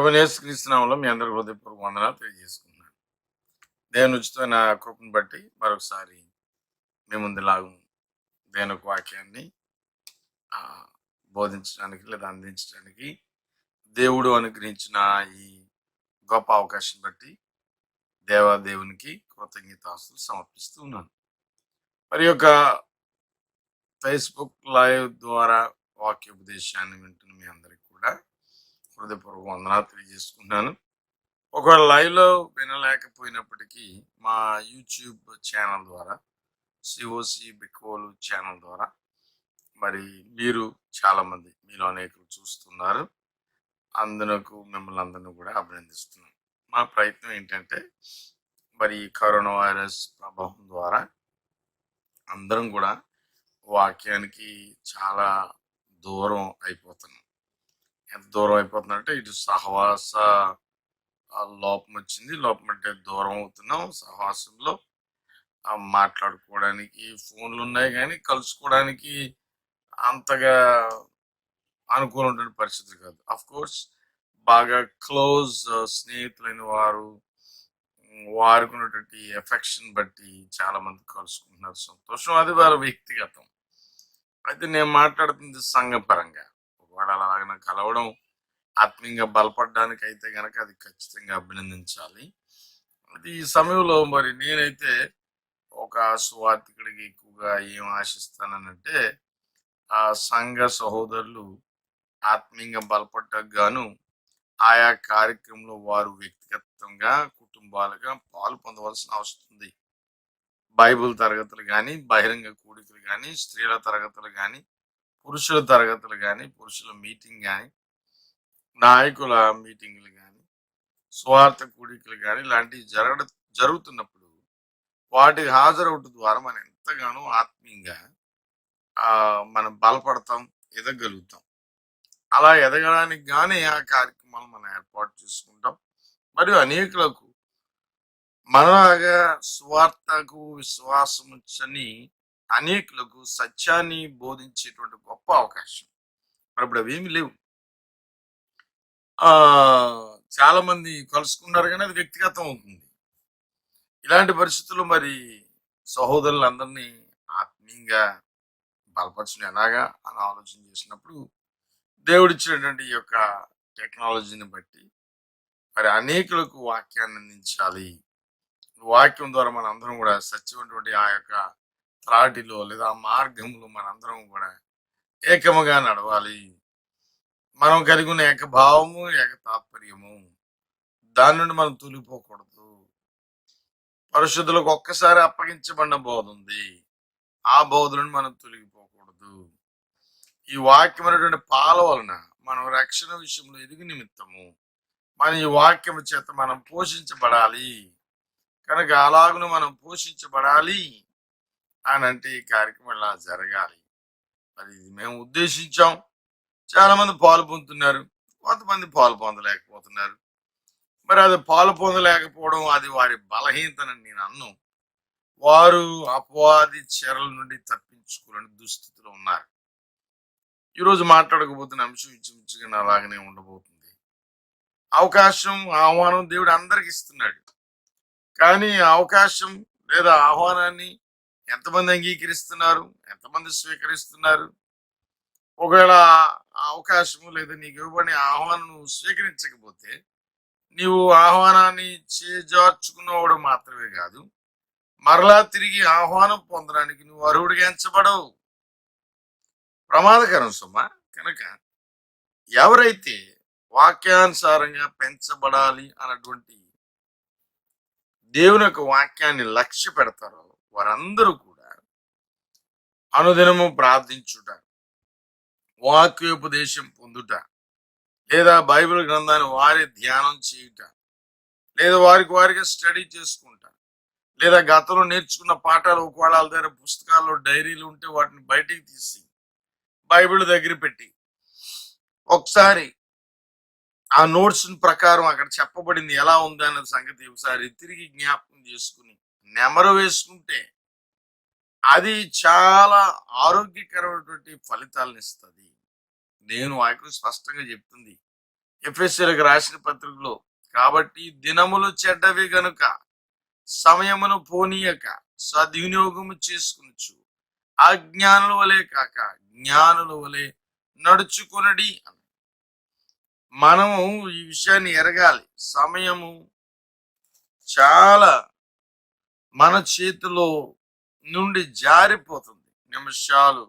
ప్రభువైన యేసుక్రీస్తు నామములో మీ అందరి హృదయపూర్వక వందనాలు తెలియజేసుకుంటున్నాను. దేవుని ఉచితమైన కృపను బట్టి మరొకసారి మీ ముందులాగు దేవుని యొక్క వాక్యాన్ని ఆ, బోధించడానికి లేదా అందించడానికి దేవుడు అనుగ్రహించిన ఈ గొప్ప అవకాశం బట్టి దేవాదేవునికి కృతజ్ఞతాస్తులు సమర్పిస్తూ ఉన్నాను. మరి యొక్క ఫేస్బుక్ లైవ్ ద్వారా వాక్యోపదేశాన్ని వింటున్న మీ అందరికీ కూడా హృదయపూర్వక వందనాలు తెలియజేసుకుంటున్నాను. ఒకవేళ లైవ్లో వినలేకపోయినప్పటికీ మా యూట్యూబ్ ఛానల్ ద్వారా సిఓసి బికోలు ఛానల్ ద్వారా మరి మీరు చాలామంది మీలో అనేకులు చూస్తున్నారు. అందునకు మిమ్మల్ని అందరినీ కూడా అభినందిస్తున్నాం. మా ప్రయత్నం ఏంటంటే మరి ఈ కరోనా వైరస్ ప్రభావం ద్వారా అందరం కూడా వాక్యానికి చాలా దూరం అయిపోతున్నాం. ఎంత దూరం అయిపోతుందంటే ఇటు సహవాస లోపం వచ్చింది. లోపం అంటే దూరం అవుతున్నాం. సహవాసంలో మాట్లాడుకోవడానికి ఫోన్లు ఉన్నాయి కానీ కలుసుకోవడానికి అంతగా అనుకూలమైన పరిస్థితి కాదు. అఫ్ కోర్స్ బాగా క్లోజ్ స్నేహితులైన వారికి ఉన్నటువంటి ఎఫెక్షన్ బట్టి చాలా మంది కలుసుకుంటున్నారు. సంతోషం, అది వాళ్ళ వ్యక్తిగతం. అయితే నేను మాట్లాడుతుంది సంఘపరంగా. ఒకవేళ అలాగ కలవడం ఆత్మీయంగా బలపడడానికి అయితే గనక అది ఖచ్చితంగా అభినందించాలి. అది ఈ సమయంలో మరి నేనైతే ఒక సువార్థికుడికి ఎక్కువగా ఏం ఆశిస్తానంటే ఆ సంఘ సహోదరులు ఆత్మీయంగా బలపడటకు గాను ఆయా కార్యక్రమంలో వారు వ్యక్తిగతంగా కుటుంబాలుగా పాలు పొందవలసిన అవసరం ఉంది. బైబిల్ తరగతులు కానీ, బహిరంగ కూడికలు కానీ, స్త్రీల తరగతులు కానీ, పురుషుల తరగతులు కానీ, పురుషుల మీటింగ్ కానీ, నాయకుల మీటింగ్లు కానీ, స్వార్థ కూడికలు కానీ ఇలాంటివి జరుగుతున్నప్పుడు వాటికి హాజరవటం ద్వారా మనం ఎంతగానో ఆత్మీయంగా మనం బలపడతాం, ఎదగలుగుతాం. అలా ఎదగడానికి కానీ ఆ కార్యక్రమాలు మనం ఏర్పాటు చేసుకుంటాం. మరియు అనేకులకు మనలాగా స్వార్థకు విశ్వాసం వచ్చని అనేకులకు సత్యాన్ని బోధించేటువంటి గొప్ప అవకాశం. మరి ఇప్పుడు అవేమి లేవు. చాలా మంది కలుసుకున్నారు కానీ అది వ్యక్తిగతం అవుతుంది. ఇలాంటి పరిస్థితుల్లో మరి సహోదరులందరినీ ఆత్మీయంగా బలపరచడం ఎలాగా అని ఆలోచన చేసినప్పుడు దేవుడిచ్చినటువంటి ఈ యొక్క టెక్నాలజీని బట్టి మరి అనేకులకు వాక్యాన్ని అందించాలి. వాక్యం ద్వారా మన అందరం కూడా సత్యమైనటువంటి ఆ యొక్క త్రాటిలో లేదా ఆ మార్గంలో మనందరం కూడా ఏకముగా నడవాలి. మనం కలిగి ఉన్న ఏకభావము, ఏక తాత్పర్యము, దాని నుండి మనం తొలిపోకూడదు. పరిశుద్ధులకు ఒక్కసారి అప్పగించబడిన బోధ ఉంది. ఆ బోధ నుండి మనం తొలగిపోకూడదు. ఈ వాక్యం అనేటువంటి పాల వలన మనం రక్షణ విషయంలో ఎదుగు నిమిత్తము మన ఈ వాక్యం చేత మనం పోషించబడాలి. కనుక అలాగను మనం పోషించబడాలి అని అంటే ఈ కార్యక్రమం ఇలా జరగాలి. మరి ఇది మేము ఉద్దేశించాం. చాలా మంది పాలు పొందుతున్నారు, కొంతమంది పాలు పొందలేకపోతున్నారు. మరి అది పాలు పొందలేకపోవడం అది వారి బలహీనతని నేను అన్ను. వారు అపవాది చెరల నుండి తప్పించుకోలేని దుస్థితిలో ఉన్నారు. ఈరోజు మాట్లాడకపోతున్న అంశం ఇంచుమించుగా అలాగనే ఉండబోతుంది. అవకాశం, ఆహ్వానం దేవుడు అందరికి ఇస్తున్నాడు. కానీ అవకాశం లేదా ఆహ్వానాన్ని ఎంతమంది అంగీకరిస్తున్నారు, ఎంతమంది స్వీకరిస్తున్నారు? ఒకవేళ ఆ అవకాశము లేదా నీకు ఇవ్వబడిన ఆహ్వానం నువ్వు స్వీకరించకపోతే నీవు ఆహ్వానాన్ని చేజార్చుకున్నవాడు మాత్రమే కాదు, మరలా తిరిగి ఆహ్వానం పొందడానికి నువ్వు అర్హుడిగా ఎంచబడవు. ప్రమాదకరం సుమా. కనుక ఎవరైతే వాక్యానుసారంగా పెంచబడాలి అన్నటువంటి దేవుని యొక్క వాక్యాన్ని లక్ష్య పెడతారో వారందరూ కూడా అనుదినము ప్రార్థించుట, వాక్యోపదేశం పొందుట, లేదా బైబిల్ గ్రంథాన్ని వారి ధ్యానం చేయుట, లేదా వారిగా స్టడీ చేసుకుంటా, లేదా గతంలో నేర్చుకున్న పాఠాలు ఒకవేళ వాళ్ళ దగ్గర పుస్తకాల్లో డైరీలు ఉంటే వాటిని బయటికి తీసి బైబిల్ దగ్గర పెట్టి ఒకసారి ఆ నోట్స్ ప్రకారం అక్కడ చెప్పబడింది ఎలా ఉంది అన్న సంగతి ఒకసారి తిరిగి జ్ఞాపకం చేసుకుని నెమరు వేసుకుంటే అది చాలా ఆరోగ్యకరమైనటువంటి ఫలితాలను ఇస్తుంది. నేను వాక్యం స్పష్టంగా చెప్తుంది. ఎఫెసీయులకు రాసిన పత్రికలో, కాబట్టి దినములు చెడ్డవి గనుక సమయమును పోనీయక సద్వినియోగము చేసుకునుచు అజ్ఞానుల వలె కాక జ్ఞానుల వలె నడుచుకొనడి. మనము ఈ విషయాన్ని ఎరగాలి. సమయము చాలా మన చేతిలో నుండి జారిపోతుంది. నిమిషాలు,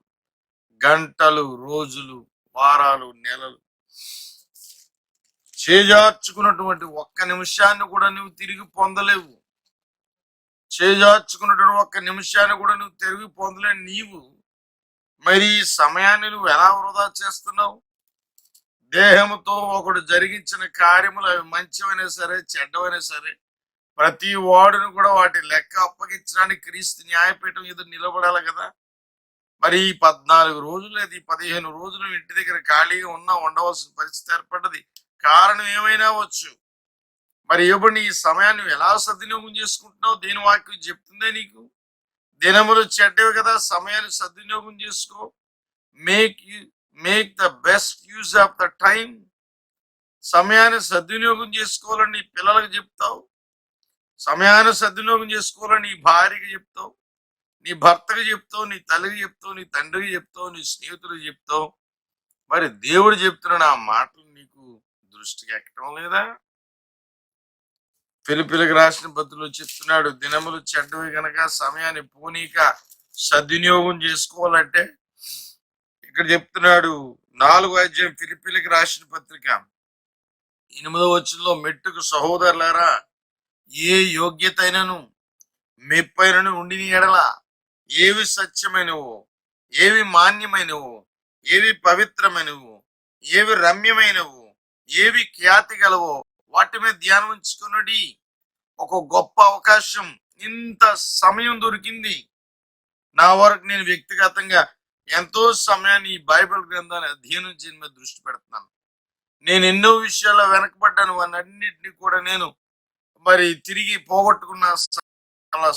గంటలు, రోజులు, వారాలు, నెలలు చేజార్చుకున్నటువంటి ఒక్క నిమిషాన్ని కూడా నువ్వు తిరిగి పొందలేవు. చేజార్చుకున్నటువంటి ఒక్క నిమిషాన్ని కూడా నువ్వు తిరిగి పొందలేవు. నీవు మరి ఈ సమయాన్ని నువ్వు ఎలా వృధా చేస్తున్నావు? దేహముతో ఒకడు జరిగించిన కార్యములు, అవి మంచివైనా సరే చెడ్డవైనా సరే, ప్రతి వాడును కూడా వాటి లెక్క అప్పగించడానికి క్రీస్తు న్యాయపీఠం ఎదురు నిలబడాలి కదా. మరి ఈ 14 రోజులు లేదా ఈ 15 రోజులు ఇంటి దగ్గర ఖాళీగా ఉన్నా ఉండవలసిన పరిస్థితి ఏర్పడ్డది. కారణం ఏమైనా వచ్చు. మరి ఇవ్వండి, ఈ సమయాన్ని నువ్వు ఎలా సద్వినియోగం చేసుకుంటున్నావు? దేని వాక్యం చెప్తుందే నీకు. దినములు చెడ్డవి కదా, సమయాన్ని సద్వినియోగం చేసుకో. Make the best use of the time. సమయాన్ని సద్వినియోగం చేసుకోవాలని నీ పిల్లలకు చెప్తావు, సమయాన్ని సద్వినియోగం చేసుకోవాలని నీ భార్యకి చెప్తావు, నీ భర్తకు చెప్తావు, నీ తల్లికి చెప్తావు, నీ తండ్రికి చెప్తావు, నీ స్నేహితులకు చెప్తావు. మరి దేవుడు చెప్తున్నాడు ఆ మాటలు నీకు దృష్టికి ఎక్కడం లేదా? ఫిలిప్పీయులకు రాసిన పత్రికలో చెప్తున్నాడు, దినములు చెడ్డవి గనక సమయాన్ని పోనీక సద్వినియోగం చేసుకోవాలంటే ఇక్కడ చెప్తున్నాడు. 4వ అధ్యాయం ఫిలిప్పీయులకు రాసిన పత్రిక 8వ వచనంలో, మెట్టుకు సహోదరులారా, ఏ యోగ్యత అయినను మెప్పైనను ఉండిన ఎడల, ఏవి సత్యమైనవో, ఏవి మాన్యమైనవో, ఏవి పవిత్రమైనవో, ఏవి రమ్యమైనవో, ఏవి ఖ్యాతి గలవో వాటి మీద ధ్యానం ఉంచుకున్నది. ఒక గొప్ప అవకాశం, ఇంత సమయం దొరికింది. నా వరకు నేను వ్యక్తిగతంగా ఎంతో సమయాన్ని ఈ బైబిల్ గ్రంథాన్ని అధ్యయనం చేయడం మీద దృష్టి పెడుతున్నాను. నేను ఎన్నో విషయాల్లో వెనకబడ్డాను. అన్నింటినీ కూడా నేను మరి తిరిగి పోగొట్టుకున్న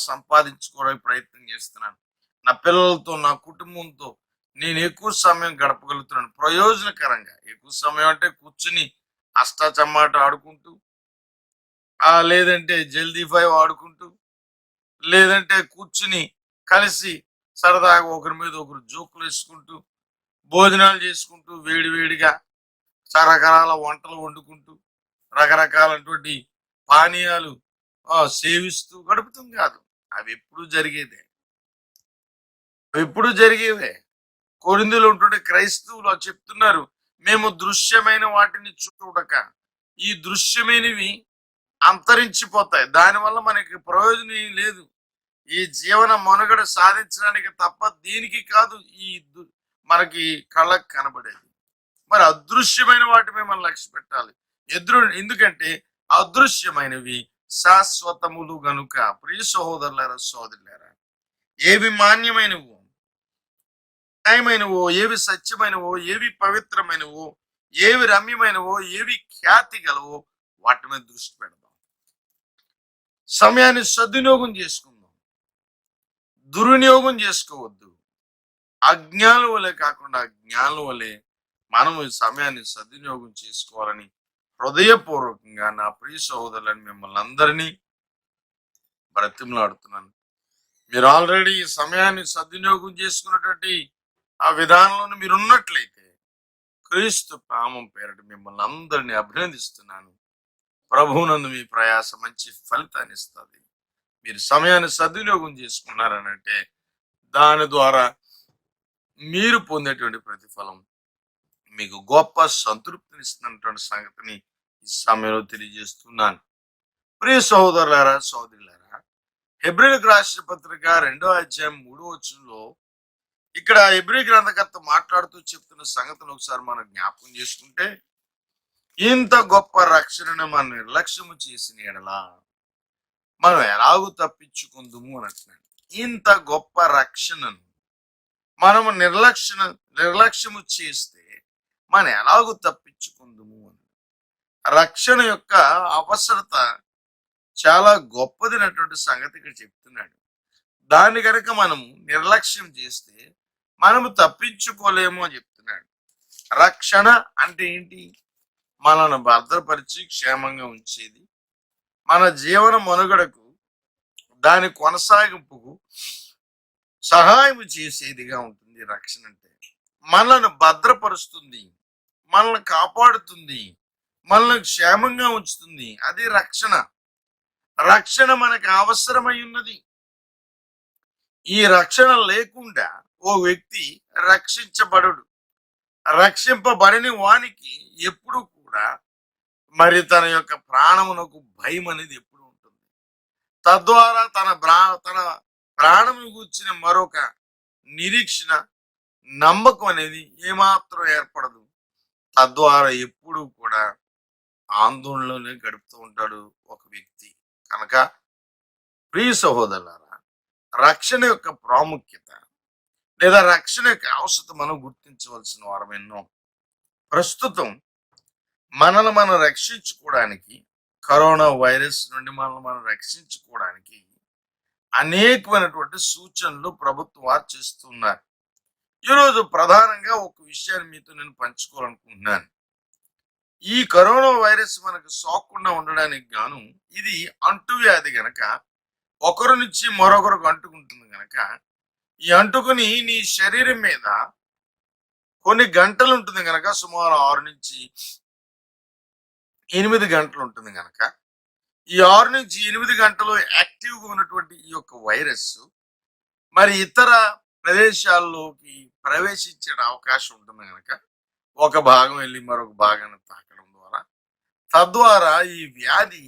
సంపాదించుకోవడానికి ప్రయత్నం చేస్తున్నాను. నా పిల్లలతో, నా కుటుంబంతో నేను ఎక్కువ సమయం గడపగలుగుతున్నాను ప్రయోజనకరంగా. ఎక్కువ సమయం అంటే కూర్చుని అష్టాచమ్మాట ఆడుకుంటూ, లేదంటే జల్దీ 5 ఆడుకుంటూ, లేదంటే కూర్చుని కలిసి సరదాగా ఒకరి మీద ఒకరు జోకులు వేసుకుంటూ, భోజనాలు చేసుకుంటూ, వేడివేడిగా రకరకాల వంటలు వండుకుంటూ, రకరకాలటువంటి పానీయాలు సేవిస్తూ గడుపుతాం కాదు. అవి ఎప్పుడు జరిగేవే. కొరింథీలో ఉంటుండే క్రైస్తవులు చెప్తున్నారు, మేము దృశ్యమైన వాటిని చూడక ఈ దృశ్యమైనవి అంతరించిపోతాయి. దానివల్ల మనకి ప్రయోజనం లేదు. ఈ జీవన మనుగడ సాధించడానికి తప్ప దీనికి కాదు ఈ మనకి కళ్ళకు కనబడేది. మరి అదృశ్యమైన వాటి మీద మనం లక్ష్య పెట్టాలి. ఎందుకంటే అదృశ్యమైనవి శాశ్వతములు గనుక. ప్రియ సహోదరులారా, సోదరులారా, ఏవి మాన్యమైనవో, న్యాయమైనవో, ఏవి సత్యమైనవో, ఏవి పవిత్రమైనవో, ఏవి రమ్యమైనవో, ఏవి ఖ్యాతి గలవో వాటి మీద దృష్టి పెడదాం. సమయాన్ని సద్వినియోగం చేసుకుందాం, దుర్వినియోగం చేసుకోవద్దు. అజ్ఞానుల వలె కాకుండా జ్ఞానుల వలె మనం ఈ సమయాన్ని సద్వినియోగం చేసుకోవాలని హృదయపూర్వకంగా నా ప్రియ సహోదరులని మిమ్మల్ని అందరినీ బ్రతిమలాడుతున్నాను. మీరు ఆల్రెడీ ఈ సమయాన్ని సద్వినియోగం చేసుకున్నటువంటి ఆ విధానంలో మీరు ఉన్నట్లయితే క్రీస్తు నామం పేరట మిమ్మల్ని అందరినీ అభినందిస్తున్నాను. ప్రభువునందు మీ ప్రయాస మంచి ఫలితాన్ని ఇస్తుంది. మీరు సమయాన్ని సద్వినియోగం చేసుకున్నారనంటే దాని ద్వారా మీరు పొందేటువంటి ప్రతిఫలం మీకు గొప్ప సంతృప్తిని ఇస్తున్నటువంటి సంగతిని ఈ సమయంలో తెలియజేస్తున్నాను. ప్రియ సహోదరులారా, సోదరులారా, హెబ్రీయులకు రాసిన పత్రిక 2వ అధ్యాయం 3వ వచనంలో ఇక్కడ హెబ్రీ గ్రంథకర్త మాట్లాడుతూ చెప్తున్న సంగతిని ఒకసారి మనం జ్ఞాపకం చేసుకుంటే, ఇంత గొప్ప రక్షణను మనం నిర్లక్ష్యము చేసిన ఎడలా మనం ఎలాగూ తప్పించుకుందుము అని అంటున్నాడు. ఇంత గొప్ప రక్షణను మనము నిర్లక్ష్యము చేస్తే మనం ఎలాగూ తప్పించుకుందుము అని. రక్షణ యొక్క అవసరత చాలా గొప్పదినటువంటి సంగతి ఇక్కడ చెప్తున్నాడు. దాన్ని కనుక మనము నిర్లక్ష్యం చేస్తే మనము తప్పించుకోలేము అని చెప్తున్నాడు. రక్షణ అంటే ఏంటి? మనల్ని భద్రపరిచి క్షేమంగా ఉంచేది. మన జీవన మనుగడకు, దాని కొనసాగింపుకు సహాయం చేసేదిగా ఉంటుంది రక్షణ అంటే. మనల్ని భద్రపరుస్తుంది, మనల్ని కాపాడుతుంది, మనల్ని క్షేమంగా ఉంచుతుంది. అది రక్షణ. రక్షణ మనకు అవసరమై ఉన్నది. ఈ రక్షణ లేకుండా ఓ వ్యక్తి రక్షించబడడు. రక్షింపబడని వానికి ఎప్పుడు కూడా మరి తన యొక్క ప్రాణమునకు భయం అనేది ఎప్పుడు ఉంటుంది. తద్వారా తన ప్రాణము గూర్చిన మరొక నిరీక్షణ, నమ్మకం అనేది ఏమాత్రం ఏర్పడదు. తద్వారా ఎప్పుడు కూడా ఆందోళనలోనే గడుపుతూ ఉంటాడు ఒక వ్యక్తి. కనుక ప్రియ సహోదరులారా, రక్షణ యొక్క ప్రాముఖ్యత లేదా రక్షణ యొక్క అవసరం మనం గుర్తించవలసిన వారం ఎన్నో. ప్రస్తుతం మనల్ని మనం రక్షించుకోవడానికి, కరోనా వైరస్ నుండి మనల్ని మనం రక్షించుకోవడానికి అనేకమైనటువంటి సూచనలు ప్రభుత్వం వారు చేస్తున్నారు. ఈరోజు ప్రధానంగా ఒక విషయాన్ని మీతో నేను పంచుకోవాలనుకుంటున్నాను. ఈ కరోనా వైరస్ మనకు సోకకుండా ఉండడానికి గాను ఇది అంటువ్యాధి గనక ఒకరి నుంచి మరొకరికి అంటుకుంటుంది గనక ఈ అంటుకుని నీ శరీరం మీద కొన్ని గంటలు ఉంటుంది గనక సుమారు 6 నుంచి 8 గంటలు ఉంటుంది గనక ఈ 6 నుంచి 8 గంటలు యాక్టివ్గా ఉన్నటువంటి ఈ యొక్క వైరస్ మరి ఇతర ప్రదేశాల్లోకి ప్రవేశించే అవకాశం ఉంటుంది కనుక ఒక భాగం వెళ్ళి మరొక భాగాన్ని తాకడం ద్వారా తద్వారా ఈ వ్యాధి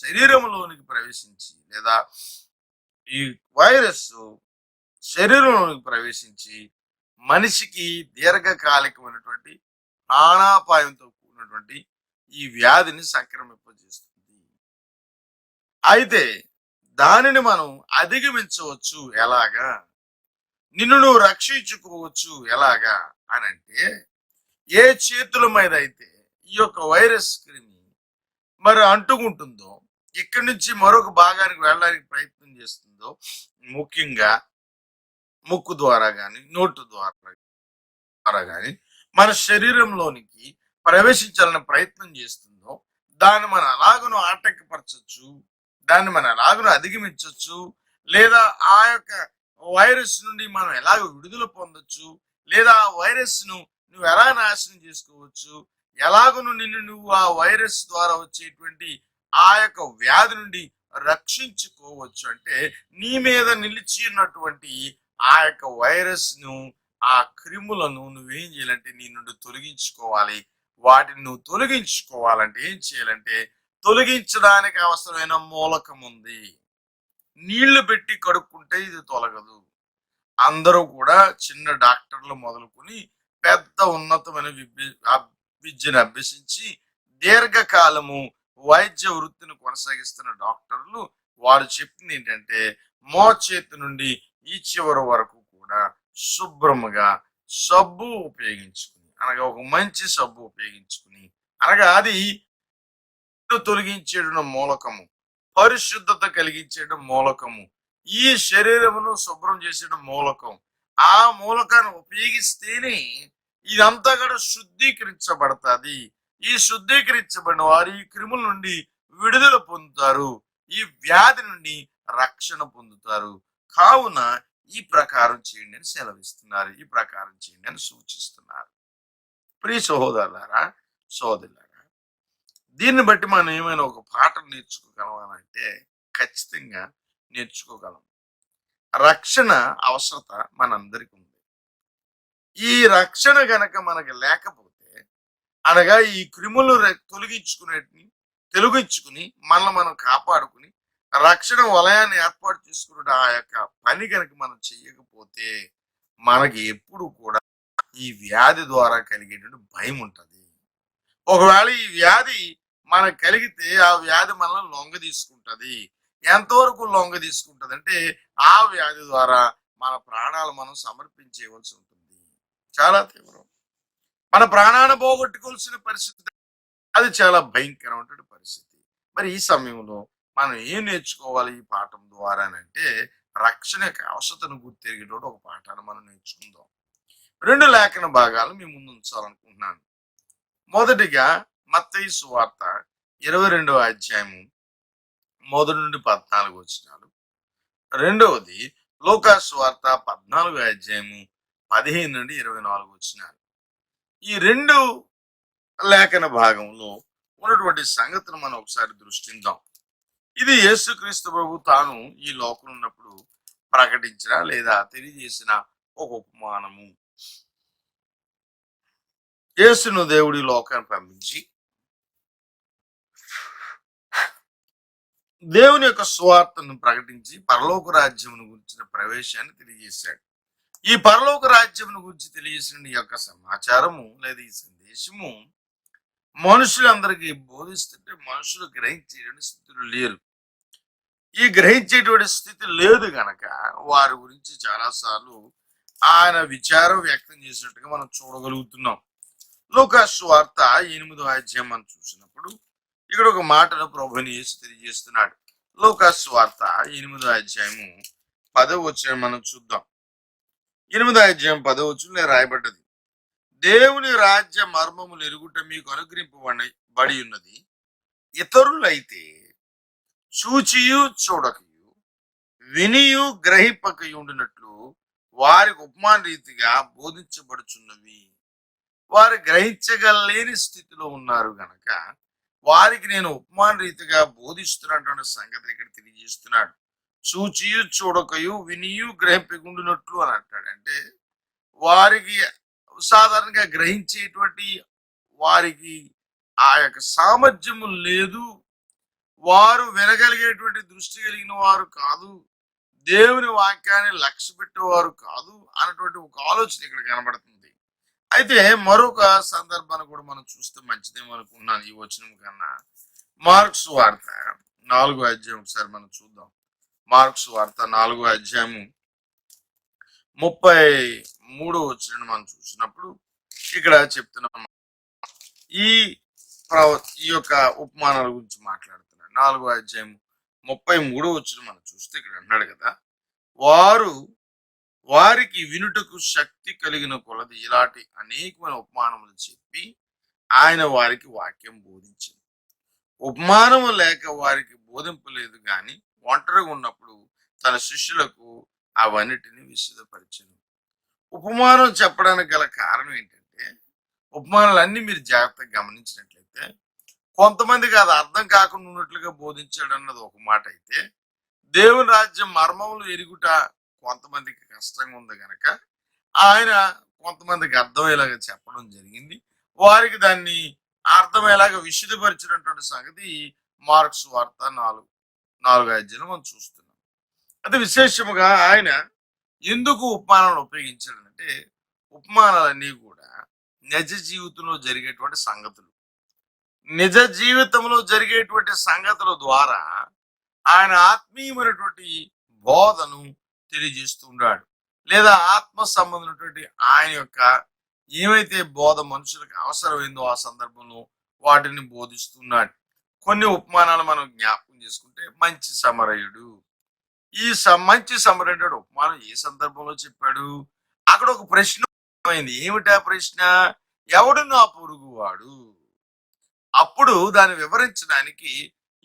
శరీరంలోనికి ప్రవేశించి లేదా ఈ వైరస్ శరీరంలోనికి ప్రవేశించి మనిషికి దీర్ఘకాలికమైనటువంటి ప్రాణాపాయంతో కూడినటువంటి ఈ వ్యాధిని సంక్రమింపజేస్తుంది. అయితే దానిని మనం అధిగమించవచ్చు ఎలాగా, నిన్ను నువ్వు రక్షించుకోవచ్చు ఎలాగా అని అంటే, ఏ చేతుల మీద అయితే ఈ యొక్క వైరస్ క్రిమి మరి అంటుకుంటుందో, ఇక్కడి నుంచి మరొక భాగానికి వెళ్ళడానికి ప్రయత్నం చేస్తుందో, ముఖ్యంగా ముక్కు ద్వారా కానీ నోటు ద్వారా కానీ మన శరీరంలోనికి ప్రవేశించాలని ప్రయత్నం చేస్తుందో దాన్ని మనం అలాగను ఆటంకపరచచ్చు, దాన్ని మనం ఎలాగనో అధిగమించవచ్చు, లేదా ఆ యొక్క వైరస్ నుండి మనం ఎలాగ విడుదల పొందొచ్చు, లేదా ఆ వైరస్ ను నువ్వు ఎలా నాశనం చేసుకోవచ్చు, ఎలాగను నిన్ను నువ్వు ఆ వైరస్ ద్వారా వచ్చేటువంటి ఆ యొక్క వ్యాధి నుండి రక్షించుకోవచ్చు అంటే నీ మీద నిలిచి ఉన్నటువంటి ఆ యొక్క వైరస్ ను, ఆ క్రిములను నువ్వేం చేయాలంటే నీ నుండి తొలగించుకోవాలి. వాటిని నువ్వు తొలగించుకోవాలంటే ఏం చేయాలంటే, తొలగించడానికి అవసరమైన మూలకం ఉంది. నీళ్లు పెట్టి కడుక్కుంటే ఇది తొలగదు. అందరూ కూడా చిన్న డాక్టర్లు మొదలుకొని పెద్ద ఉన్నతమైన విద్యను అభ్యసించి దీర్ఘకాలము వైద్య వృత్తిని కొనసాగిస్తున్న డాక్టర్లు వారు చెప్పింది ఏంటంటే, మోచేతి నుండి ఈ చివరి వరకు కూడా శుభ్రముగా సబ్బు ఉపయోగించుకుని, అనగా ఒక మంచి సబ్బు ఉపయోగించుకుని, అనగా అది తొలగించేట మూలకము, పరిశుద్ధత కలిగించేట మూలకము, ఈ శరీరమును శుభ్రం చేసేట మూలకం, ఆ మూలకాన్ని ఉపయోగిస్తేనే ఇదంతా కూడా శుద్ధీకరించబడతాది. ఈ శుద్ధీకరించబడిన వారు ఈ క్రిముల నుండి విడుదల పొందుతారు, ఈ వ్యాధి నుండి రక్షణ పొందుతారు. కావున ఈ ప్రకారం చేయండి అని సెలవిస్తున్నారు, ఈ ప్రకారం చేయండి అని సూచిస్తున్నారు. ప్రియ సహోదరులారా, సోదరులారా, దీన్ని బట్టి మనం ఏమైనా ఒక పాఠం నేర్చుకోగలం అని అంటే ఖచ్చితంగా నేర్చుకోగలం. రక్షణ అవసరత మనందరికీ ఉంది. ఈ రక్షణ గనక మనకి లేకపోతే, అనగా ఈ క్రిములు తొలగించుకుని మనల్ని మనం కాపాడుకుని రక్షణ వలయాన్ని ఏర్పాటు చేసుకున్న ఆ యొక్క పని కనుక మనం చెయ్యకపోతే మనకి ఎప్పుడు కూడా ఈ వ్యాధి ద్వారా కలిగేటువంటి భయం ఉంటుంది. ఒకవేళ ఈ వ్యాధి మనకు కలిగితే ఆ వ్యాధి మనల్ని లొంగ తీసుకుంటది. ఎంతవరకు లొంగ తీసుకుంటది అంటే ఆ వ్యాధి ద్వారా మన ప్రాణాలు మనం సమర్పించేయవలసి ఉంటుంది. చాలా తీవ్రం. మన ప్రాణాన్ని పోగొట్టుకోవాల్సిన పరిస్థితి, అది చాలా భయంకరమైన పరిస్థితి. మరి ఈ సమయంలో మనం ఏం నేర్చుకోవాలి ఈ పాఠం ద్వారా అంటే, రక్షణ యొక్క అవసరతను గుర్తెరిగేటోడు ఒక పాఠాన్ని మనం నేర్చుకుందాం. 2 లేఖన భాగాలు మీ ముందు ఉంచాలనుకుంటున్నాను. మొదటిగా మత్తయి సువార్త 22వ అధ్యాయము 1-14 వచనాలు. రెండవది లూకా సువార్త 14వ అధ్యాయము 15-24 వచనాలు. ఈ రెండు లేఖన భాగంలో ఉన్నటువంటి సంగతులు మనం ఒకసారి దృష్టిద్దాం. ఇది యేసుక్రీస్తు ప్రభు తాను ఈ లోకం ఉన్నప్పుడు ప్రకటించిన లేదా తెలియజేసిన ఒక ఉపమానము. యేసును దేవుడి లోకాన్ని పంపించి దేవుని యొక్క సువార్తను ప్రకటించి పరలోక రాజ్యమును గురించిన ప్రవేశాన్ని తెలియజేశాడు. ఈ పరలోక రాజ్యమును గురించి తెలియజేసిన ఈ యొక్క సమాచారము లేదా ఈ సందేశము మనుషులందరికీ బోధిస్తుంటే మనుషులు గ్రహించేటువంటి స్థితిలో లేరు. ఈ గ్రహించేటువంటి స్థితి లేదు గనక వారి గురించి చాలాసార్లు ఆయన విచారం వ్యక్తం చేసినట్టుగా మనం చూడగలుగుతున్నాం. లూకా సువార్త 8వ అధ్యాయం మనం చూసినప్పుడు ఇక్కడ ఒక మాటను ప్రభువుని యేసు తెలియజేస్తున్నాడు. లూకా సువార్త 8వ అధ్యాయము 10వ వచనం మనం చూద్దాం. 8వ అధ్యాయం 10వ వచనంలో రాయబడ్డది, దేవుని రాజ్య మర్మములు ఎరుగుట మీకు అనుగ్రహింపబడి ఉన్నది. ఇతరులైతే చూచియు చూడకయు వినియు గ్రహింపకయు ఉండినట్లు వారికి ఉపమాన రీతిగా బోధించబడుచున్నవి. వారు గ్రహించగలేని స్థితిలో ఉన్నారు గనక వారికి నేను ఉపమాన రీతిగా బోధిస్తున్నటువంటి సంగతిని ఇక్కడ తెలియజేస్తున్నాడు. చూచియు చూడకయు వినియు గ్రహింపకుండినట్లు అని అంటాడు. అంటే వారికి సాధారణంగా గ్రహించేటువంటి వారికి ఆ యొక్క సామర్థ్యము లేదు, వారు వినగలిగేటువంటి దృష్టి కలిగిన వారు కాదు, దేవుని వాక్యాన్ని లక్ష్య పెట్టేవారు కాదు అన్నటువంటి ఒక ఆలోచన ఇక్కడ కనబడుతుంది. అయితే మరొక సందర్భాన్ని కూడా మనం చూస్తే మంచిదేమో అనుకున్నాను ఈ వచనం కన్నా. మార్క్స్ వార్త 4వ అధ్యాయం ఒకసారి మనం చూద్దాం. మార్క్స్ వార్త 4వ అధ్యాయము 33వ వచనం మనం చూసినప్పుడు ఇక్కడ చెప్తున్నాం. ఈ యొక్క ఉపమానాల గురించి మాట్లాడుతున్నాడు. 4వ అధ్యాయం 33వ వచనం మనం చూస్తే ఇక్కడ అన్నాడు కదా, వారికి వినుటకు శక్తి కలిగిన కొలది ఇలాంటి అనేకమైన ఉపమానములు చెప్పి ఆయన వారికి వాక్యం బోధించింది. ఉపమానము లేక వారికి బోధింపలేదు గాని ఒంటరిగా ఉన్నప్పుడు తన శిష్యులకు అవన్నిటిని విశదపరిచాను. ఉపమానం చెప్పడానికి గల కారణం ఏంటంటే, ఉపమానాలన్నీ మీరు జాగ్రత్తగా గమనించినట్లయితే కొంతమందికి అది అర్థం కాకుండా ఉన్నట్లుగా బోధించాడు అన్నది ఒక మాట అయితే, దేవుని రాజ్యం మర్మములు ఎరుగుట కొంతమందికి కష్టంగా ఉంది గనక ఆయన కొంతమందికి అర్థమయ్యేలాగా చెప్పడం జరిగింది. వారికి దాన్ని అర్థమయ్యేలాగా విశదపరిచినటువంటి సంగతి మార్క్స్ వార్త 4వ అధ్యాయంలో మనం చూస్తున్నాం. అది విశేషముగా ఆయన ఎందుకు ఉపమానాలను ఉపయోగించాడంటే, ఉపమానాలన్నీ కూడా నిజ జీవితంలో జరిగేటువంటి సంగతులు, నిజ జీవితంలో జరిగేటువంటి సంగతుల ద్వారా ఆయన ఆత్మీయమైనటువంటి బోధను తెలియజేస్తూ ఉన్నాడు. లేదా ఆత్మ సంబంధమైనటువంటి ఆయన యొక్క ఏమైతే బోధ మనుషులకు అవసరమైందో ఆ సందర్భంలో వాటిని బోధిస్తున్నాడు. కొన్ని ఉపమానాలు మనం జ్ఞాపకం చేసుకుంటే, మంచి సమరయుడు, ఈ మంచి సమరయుడు ఉపమానం ఏ సందర్భంలో చెప్పాడు? అక్కడ ఒక ప్రశ్న అయింది. ఏమిటా ప్రశ్న? ఎవడు నా పొరుగువాడు? అప్పుడు దాన్ని వివరించడానికి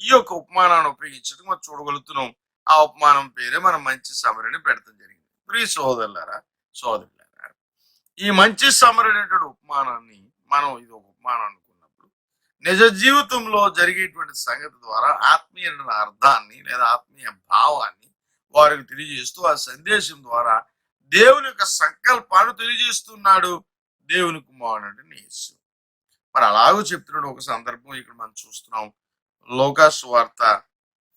ఈ యొక్క ఉపమానాన్ని ఉపయోగించడం మనం చూడగలుగుతున్నాం. ఆ ఉపమానం పేరే మనం మంచి సమరని పెడతాం జరిగింది. ప్రియ సోదరులారా, సోదరులారా, ఈ మంచి సమరనేటువంటి ఉపమానాన్ని మనం ఇది ఒక ఉపమానం అనుకున్నప్పుడు నిజ జీవితంలో జరిగేటువంటి సంగతి ద్వారా ఆత్మీయ అర్థాన్ని లేదా ఆత్మీయ భావాన్ని వారికి తెలియజేస్తూ ఆ సందేశం ద్వారా దేవుని యొక్క సంకల్పాన్ని తెలియజేస్తున్నాడు దేవుని కుమారుడు యేసు. మరి అలాగూ చెప్తున్నాడు. ఒక సందర్భం ఇక్కడ మనం చూస్తున్నాం. లూకా సువార్త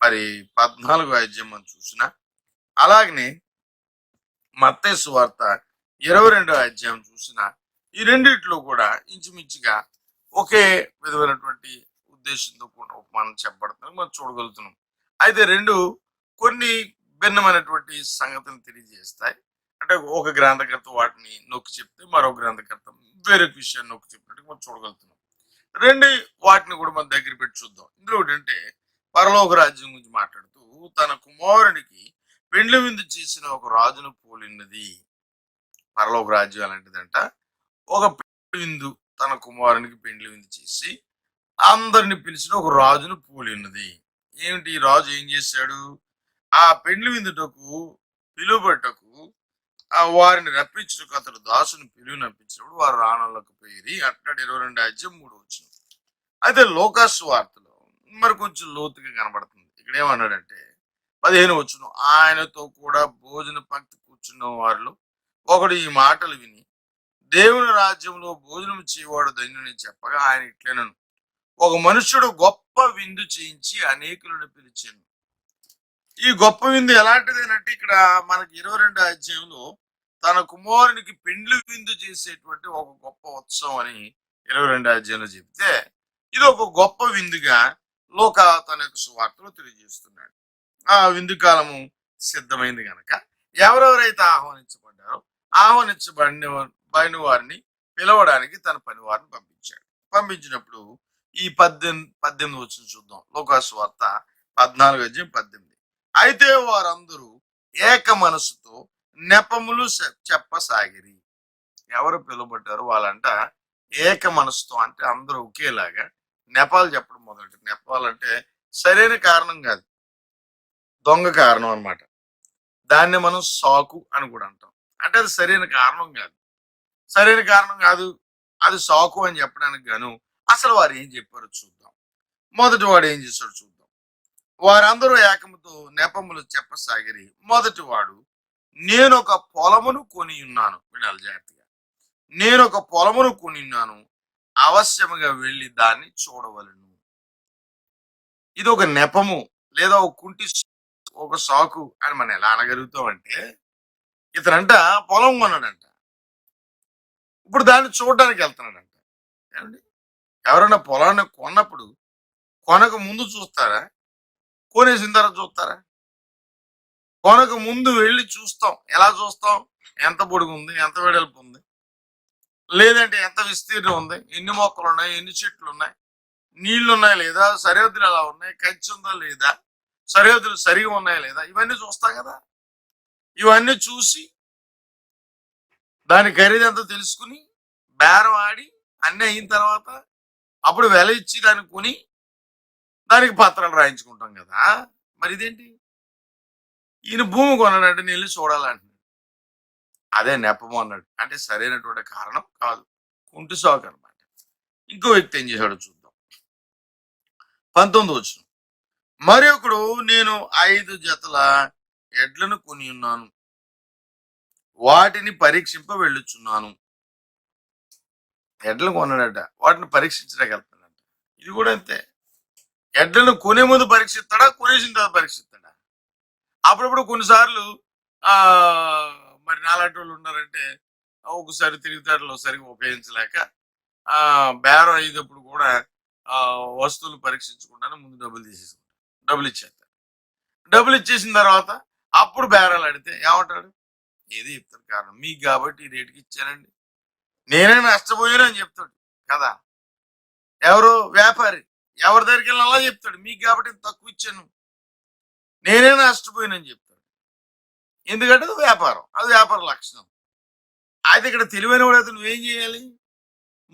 14వ అధ్యాయం మనం చూసిన, అలాగనే మత్తయి సువార్త 22వ అధ్యాయం చూసిన, ఈ రెండిట్లో కూడా ఇంచుమించుగా ఒకే విధమైనటువంటి ఉద్దేశంతో కూడా ఉపమానం చెప్పబడుతుంది మనం చూడగలుగుతున్నాం. అయితే రెండు కొన్ని భిన్నమైనటువంటి సంగతులను తెలియజేస్తాయి. అంటే ఒక గ్రంథకర్త వాటిని నొక్కి చెప్తే మరో గ్రంథకర్త వేరే విషయాన్ని నొక్కి చెప్పినట్టు మనం చూడగలుగుతున్నాం. రెండు వాటిని కూడా మన దగ్గర పెట్టి చూద్దాం. ఇందులో ఏంటంటే, పరలోక రాజ్యం గురించి మాట్లాడుతూ తన కుమారునికి పెండ్లి విందు చేసిన ఒక రాజును పోలినది. పరలోక రాజ్యం అలాంటిదంట. ఒక పెండ్లి విందు, తన కుమారునికి పెండ్లి విందు చేసి అందరిని పిలిచిన ఒక రాజును పోలి ఉన్నది. ఏమిటి ఈ రాజు ఏం చేశాడు? ఆ పెండ్లి విందుటకు పిలువబట్టకు వారిని రప్పించుటకు అతడు దాసుని పిలువనంపించినప్పుడు వారు రాణంలోకి పోయి అంటున్నాడు 22:3 అయితే లోకాసు వార్తలో మరి కొంచెం లోతుగా కనబడుతుంది. ఇక్కడ ఏమన్నాడంటే 15 ఆయనతో కూడా భోజన పంక్తి కూర్చున్న వారిలో ఒకడు ఈ మాటలు విని దేవుని రాజ్యంలో భోజనం చేయవాడు ధన్యుని చెప్పగా ఆయన ఇట్లనను, ఒక మనుష్యుడు గొప్ప విందు చేయించి అనేకులను పిలిచాను. ఈ గొప్ప విందు ఎలాంటిదేనంటే ఇక్కడ మనకి 22 తన కుమారునికి పెండ్లి విందు చేసేటువంటి ఒక గొప్ప ఉత్సవం అని 22 చెప్తే ఇది ఒక గొప్ప విందుగా లోక తన యొక్క సువార్తలు తెలియజేస్తున్నాడు. ఆ విందు కాలము సిద్ధమైంది గనక ఎవరెవరైతే ఆహ్వానించబడిన వారిని పిలవడానికి తన పని వారిని పంపించాడు. పంపించినప్పుడు ఈ 18 చూద్దాం. లోకాసు వార్త 14:18. అయితే వారందరూ ఏక మనసుతో నెపములు చెప్పసాగిరి. ఎవరు పిలువబడ్డారు వాళ్ళంట ఏక మనసుతో, అంటే అందరూ ఒకేలాగా నెపాలు చెప్పడం మొదలెట్టారు. నెపాలంటే సరైన కారణం కాదు, దొంగ కారణం అన్నమాట. దాన్ని మనం సాకు అని కూడా అంటాం. అంటే అది సరైన కారణం కాదు. సరైన కారణం కాదు, అది సాకు అని చెప్పడానికి గాను అసలు వారు ఏం చెప్పారో చూద్దాం. మొదటి వాడు ఏం చేశాడు చూద్దాం. వారందరూ ఏకముతో నెపములు చెప్పసాగిరి. మొదటి వాడు, నేను ఒక పొలమును కొని ఉన్నాను. వినాలి జాగ్రత్తగా. నేను ఒక పొలమును కొని ఉన్నాను, అవశ్యముగా వెళ్ళి దాన్ని చూడవలను. ఇది ఒక నెపము లేదా ఒక కుంటి, ఒక సాకు అని మనం ఎలా అనగలుగుతాం అంటే, ఇతనంట పొలం కొన్నాడంట, ఇప్పుడు దాన్ని చూడడానికి వెళ్తున్నాడంట. ఏమండి, ఎవరైనా పొలాన్ని కొన్నప్పుడు కొనక ముందు చూస్తారా, కొనేసిన తర్వాత చూస్తారా? కొనక ముందు వెళ్ళి చూస్తాం. ఎలా చూస్తాం? ఎంత పొడుగు ఉంది, ఎంత వెడల్పు ఉంది, లేదంటే ఎంత విస్తీర్ణం ఉంది, ఎన్ని మొక్కలు ఉన్నాయి, ఎన్ని చెట్లు ఉన్నాయి, నీళ్లు ఉన్నాయా లేదా, సరిహద్దులు ఎలా ఉన్నాయి, కంచి ఉందా లేదా, సరిహద్దులు సరిగా ఉన్నాయా లేదా, ఇవన్నీ చూస్తాం కదా. ఇవన్నీ చూసి దాని ఖరీదంతా తెలుసుకుని బేరం ఆడి అన్ని అయిన తర్వాత అప్పుడు వెల ఇచ్చి దాన్ని కొని దానికి పత్రాలు రాయించుకుంటాం కదా. మరి ఇదేంటి? ఈయన భూమి కొన్నాడంటే నేను వెళ్ళి చూడాలంటున్నాడు. అదే నెపము అన్నాడు. అంటే సరైనటువంటి కారణం కాదు, కుంటి సాకు అనమాట. ఇంకో వ్యక్తి ఏం చేశాడో చూద్దాం. 19 మరి ఒకడు, నేను 5 జతల ఎడ్లను కొని ఉన్నాను, వాటిని పరీక్షింప వెళ్ళుచున్నాను. ఎడ్లను కొన్నాడట, వాటిని పరీక్షించడానికి వెళ్తాడంట. ఇది కూడా అంతే. ఎడ్లను కొనే ముందు పరీక్షిస్తాడా, కొనేసిన తర్వాత పరీక్షిస్తాడా? అప్పుడప్పుడు కొన్నిసార్లు మరి నాలాంటి వాళ్ళు ఉన్నారంటే ఒకసారి తెలివితేటలు సరిగ్గా ఉపయోగించలేక బేరం అయ్యేటప్పుడు కూడా వస్తువులు పరీక్షించకుండానే ముందు డబ్బులు తీసేసుకుంటారు, డబ్బులు ఇచ్చేస్తారు. డబ్బులు ఇచ్చేసిన తర్వాత అప్పుడు బేరాలు ఆడితే ఏమంటాడు? ఏది చెప్తారు కారణం, మీకు కాబట్టి ఈ రేటుకి ఇచ్చానండి, నేనే నష్టపోయాను అని చెప్తాడు కదా. ఎవరు? వ్యాపారి. ఎవరి దగ్గరికి వెళ్ళి అలా చెప్తాడు, మీకు కాబట్టి తక్కువ ఇచ్చాను, నేనే నష్టపోయానని చెప్తాడు. ఎందుకంటే అది వ్యాపారం, అది వ్యాపార లక్షణం. అయితే ఇక్కడ తెలివైన వాడైతే నువ్వేం చేయాలి?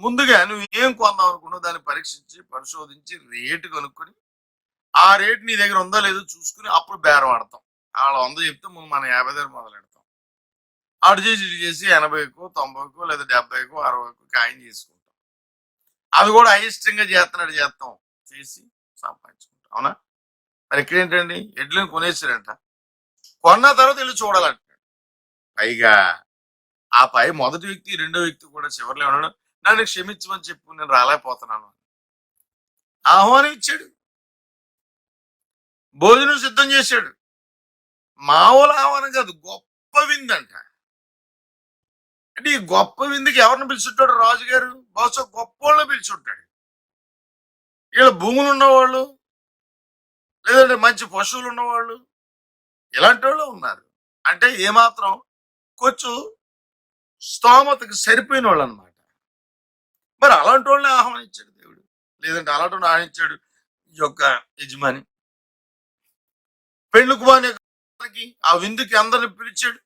ముందుగా నువ్వు ఏం కొందాం అనుకున్నావు దాన్ని పరీక్షించి పరిశోధించి రేటు కనుక్కొని ఆ రేటు నీ దగ్గర ఉందో లేదో చూసుకుని అప్పుడు బేరం ఆడతాం. వాళ్ళు 100 చెప్తే ముందు మనం 50 దగ్గర మొదలెడతాం. అటు చేసి ఇటు చేసి 80కో 90కో లేదా 70కో 60కో ఖాయం చేసుకుంటాం. అది కూడా అయిష్టంగా చేస్తాం, చేసి సంపాదించుకుంటాం. అవునా? మరి ఇక్కడ ఏంటండి, ఎడ్లను కొనేసారంట, కొన్న తర్వాత వెళ్ళి చూడాలంటాడు. పైగా ఆ పై మొదటి వ్యక్తి రెండో వ్యక్తి కూడా చివరిలో ఉన్నాడు, నన్ను క్షమించమని చెప్పు, నేను రాలేకపోతున్నాను. ఆహ్వానం ఇచ్చాడు, భోజనం సిద్ధం చేశాడు. మామూలు ఆహ్వానం కాదు, గొప్ప విందంట. అంటే ఈ గొప్ప విందుకి ఎవరిని పిలుచుంటాడు రాజుగారు? బహుశా గొప్ప వాళ్ళని పిలుచుంటాడు. వీళ్ళ భూములు ఉన్నవాళ్ళు, లేదంటే మంచి పశువులు ఉన్నవాళ్ళు, ఇలాంటి వాళ్ళు ఉన్నారు. అంటే ఏమాత్రం కొంచెం స్తోమతకు సరిపోయిన వాళ్ళు అనమాట. మరి అలాంటి వాళ్ళని ఆహ్వానించాడు దేవుడు, లేదంటే అలాంటి వాళ్ళని ఆహ్వానించాడు ఈ యొక్క యజమాని. పెండ్లి కుమారునికి ఆ విందుకి అందరిని పిలిచాడు.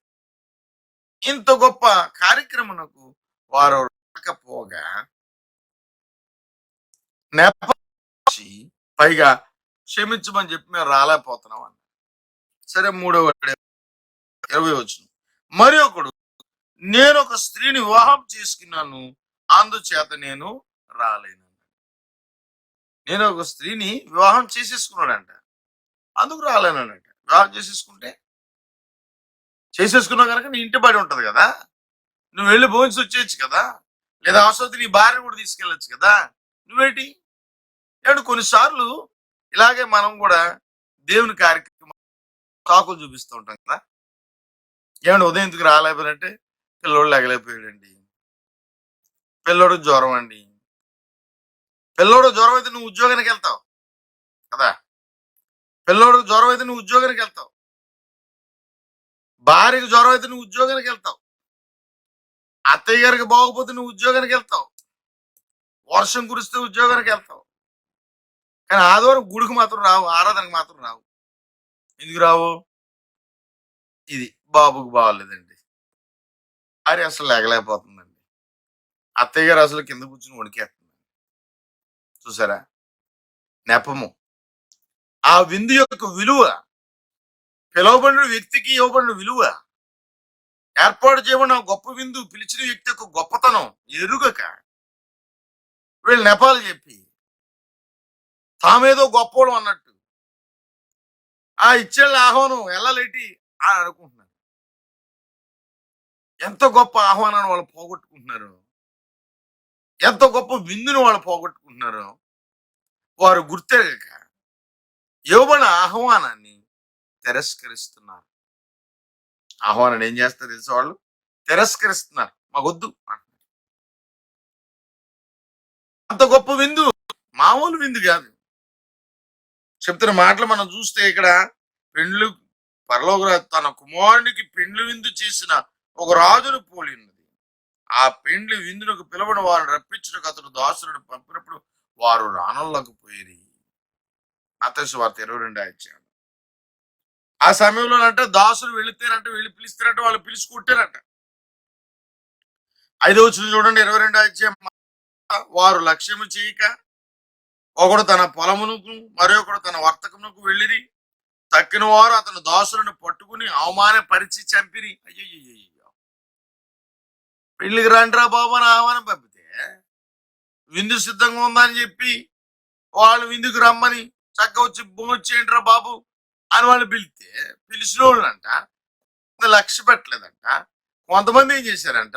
ఇంత గొప్ప కార్యక్రమమునకు వారు రాకపోగా నెప పైగా క్షమించమని చెప్పి మేము రాలేకపోతున్నాం అన్న. సరే మూడో 20 మరి ఒకడు, నేను ఒక స్త్రీని వివాహం చేసుకున్నాను, అందుచేత నేను రాలేను. నేను ఒక స్త్రీని వివాహం చేసేసుకున్నాడంట, అందుకు రాలేనన్నట. వివాహం చేసేసుకున్నావు కనుక నీ ఇంటి బడి ఉంటది కదా, నువ్వు వెళ్ళి భోజనం వచ్చేయచ్చు కదా, లేదా అవసరం నీ భార్య కూడా తీసుకెళ్ళచ్చు కదా, నువ్వేంటి? ఏమంటే కొన్నిసార్లు ఇలాగే మనం కూడా దేవుని కార్యక్రమం సాకులు చూపిస్తూ ఉంటాం కదా. ఏమంటే ఉదయం ఎందుకు రాలేకపోయారంటే పిల్లోడు లేగలేకపోయాడండి, పిల్లోడు జ్వరం అండి. పిల్లోడు జ్వరం అయితే నువ్వు ఉద్యోగానికి వెళ్తావు కదా, పిల్లోడు జ్వరం అయితే నువ్వు ఉద్యోగానికి వెళ్తావు, భార్యకు జ్వరం అయితే నువ్వు ఉద్యోగానికి వెళ్తావు, అత్తయ్య గారికి బాగోపోతే నువ్వు ఉద్యోగానికి వెళ్తావు, వర్షం కురిస్తే ఉద్యోగానికి వెళ్తావు. కానీ ఆదివారం గుడికి మాత్రం రావు, ఆరాధనకు మాత్రం రావు. ఎందుకు రావు? ఇది బాబుకు బాగోలేదండి, భార్య అసలు లేగలేకపోతుందండి, అత్తయ్య గారు అసలు కింద కూర్చుని వణికేస్తుంది. చూసారా నెపము. ఆ విందు యొక్క విలువ, పిలువబడిన వ్యక్తికి ఇవ్వబడిన విలువ, ఏర్పాటు చేయబడిన గొప్ప విందు, పిలిచిన వ్యక్తి యొక్క గొప్పతనం ఎరుగక వీళ్ళు నెపాలు చెప్పి తామేదో గొప్పోడు అన్నట్టు ఆ ఇచ్చేళ్ళ ఆహ్వానం వెళ్ళలేటి అని అనుకుంటున్నారు. ఎంత గొప్ప ఆహ్వానాన్ని వాళ్ళు పోగొట్టుకుంటున్నారు, ఎంత గొప్ప విందుని వాళ్ళు పోగొట్టుకుంటున్నారు. వారు గుర్తెరగక ఇవ్వబడిన ఆహ్వానాన్ని తిరస్కరిస్తున్నారు. ఆహ్వానాన్ని ఏం చేస్తారు తెలుసు, వాళ్ళు తిరస్కరిస్తున్నారు. మాకొద్దు అంటున్నారు. అంత గొప్ప విందు మామూలు విందు కాదు. చెప్తున్న మాటలు మనం చూస్తే ఇక్కడ పెండ్లు పరలోక తన కుమారునికి పెండ్లు విందు చేసిన ఒక రాజును పోలి ఉన్నది. ఆ పెండ్లి విందునకు పిలవని వారిని రప్పించుటకు అతడు దాసులను పంపినప్పుడు వారు రానలేకపోయేది. మత్తయి సువార్త 22 ఆ సమయంలోనంటే దాసులు వెళ్ళితేనంటే వెళ్ళి పిలుస్తారంటే వాళ్ళు పిలిచి కొట్టారంట. 5వ చూడండి, 22 వారు లక్ష్యము చేయక ఒకడు తన పొలమునకు మరొకడు తన వర్తకమునకు వెళ్ళిరి. తక్కిన వారు అతను దాసులను పట్టుకుని అవమానపరిచి చంపిరి. అయ్యయ్యో, పెళ్లికి రండిరా బాబు అని ఆహ్వానం పంపితే విందు సిద్ధంగా ఉందని చెప్పి వాళ్ళు విందుకు రమ్మని చక్క వచ్చి భోంచేయండిరా బాబు అని వాళ్ళు పిలిచిన వాళ్ళంట లక్ష్య పెట్టలేదంట. కొంతమంది ఏం చేశారంట,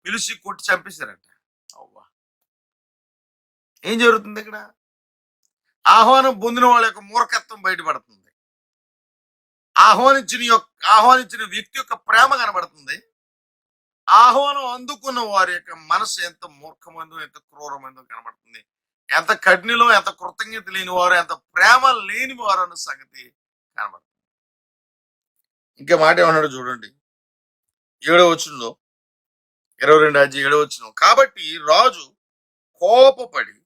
పిలిచి కొట్టి చంపేశారంట. అవ్వా, ఏం జరుగుతుంది ఇక్కడ? ఆహ్వానం పొందిన వాళ్ళ యొక్క మూర్ఖత్వం బయటపడుతుంది, ఆహ్వానించిన వ్యక్తి యొక్క ప్రేమ కనబడుతుంది, ఆహ్వానం అందుకున్న వారి యొక్క మనసు ఎంత మూర్ఖమైందో ఎంత క్రూరమైందో కనబడుతుంది. ఎంత కఠినలో, ఎంత కృతజ్ఞత లేని వారు, ఎంత ప్రేమ లేని వారు అన్న సంగతి కనబడుతుంది. ఇంకా మాట ఏమన్నాడు చూడండి, 7వ 22 కాబట్టి రాజు కోపపడి